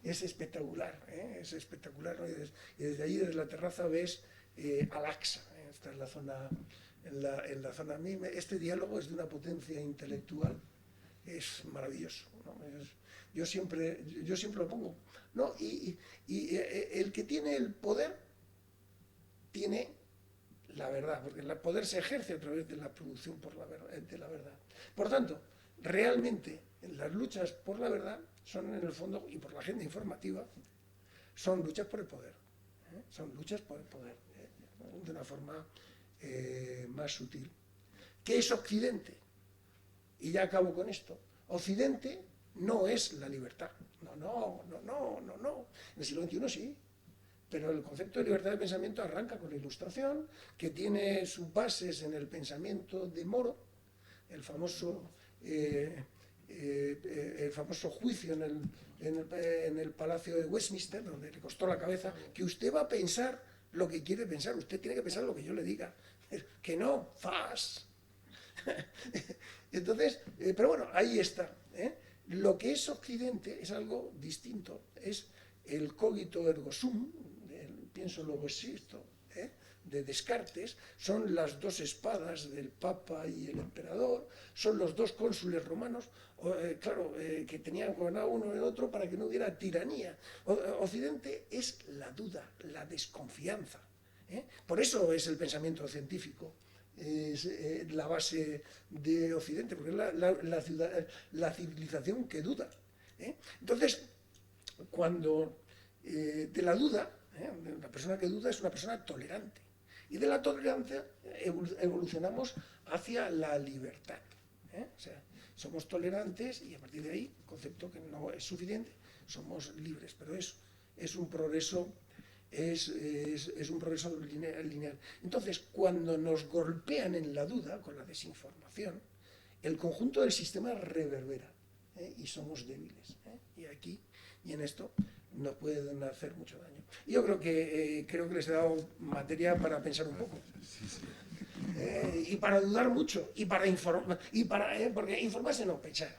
Es espectacular, es espectacular, ¿no? Y desde allí, desde la terraza, ves Al-Aqsa, esta es la zona... En la zona... Este diálogo es de una potencia intelectual, es maravilloso, ¿no? Yo siempre lo pongo, ¿no? Y el que tiene el poder tiene la verdad, porque el poder se ejerce a través de la producción de la verdad. Por tanto, realmente las luchas por la verdad son, en el fondo, y por la agenda informativa, son luchas por el poder, son luchas por el poder, de una forma más sutil. ¿Qué es Occidente? Y ya acabo con esto. Occidente no es la libertad. No. En el siglo XXI sí. Pero el concepto de libertad de pensamiento arranca con la Ilustración, que tiene sus bases en el pensamiento de Moro, el famoso juicio en el Palacio de Westminster, donde le costó la cabeza, que usted va a pensar lo que quiere pensar, usted tiene que pensar lo que yo le diga, que no, ¡zas! Entonces, pero bueno, ahí está. Lo que es Occidente es algo distinto, es el cogito ergo sum, el pienso luego existo, de Descartes, son las dos espadas del Papa y el Emperador, son los dos cónsules romanos, que tenían gobernado uno y el otro para que no hubiera tiranía. Occidente es la duda, la desconfianza. Por eso es el pensamiento científico, es la base de Occidente, porque es la civilización que duda. Entonces, cuando de la duda, la persona que duda es una persona tolerante. Y de la tolerancia evolucionamos hacia la libertad. O sea, somos tolerantes y a partir de ahí, concepto que no es suficiente, somos libres. Pero es un progreso, es un progreso lineal. Entonces, cuando nos golpean en la duda, con la desinformación, el conjunto del sistema reverbera y somos débiles. Y aquí, y en esto, nos pueden hacer mucho daño. Yo creo que les he dado materia para pensar un poco. Y para dudar mucho, y para informar, porque informarse no, pensar.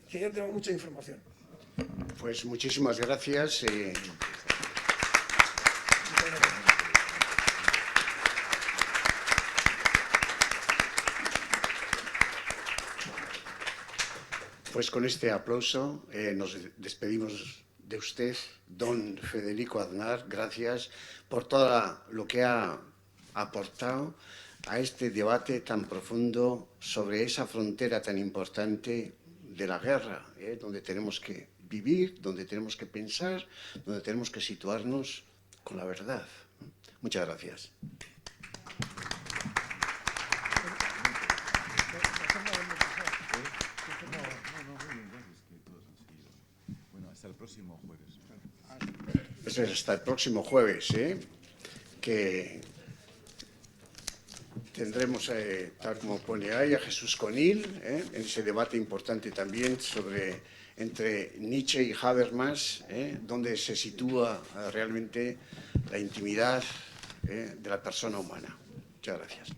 Que yo tengo mucha información. Pues muchísimas gracias. Pues con este aplauso nos despedimos de usted, don Federico Aznar. Gracias por todo lo que ha aportado a este debate tan profundo sobre esa frontera tan importante de la guerra, donde tenemos que vivir, donde tenemos que pensar, donde tenemos que situarnos con la verdad. Muchas gracias. Hasta el próximo jueves. Eso es hasta el próximo jueves, que tendremos, tal como pone ahí, a Jesús Conil, en ese debate importante también entre Nietzsche y Habermas, donde se sitúa realmente la intimidad de la persona humana. Muchas gracias.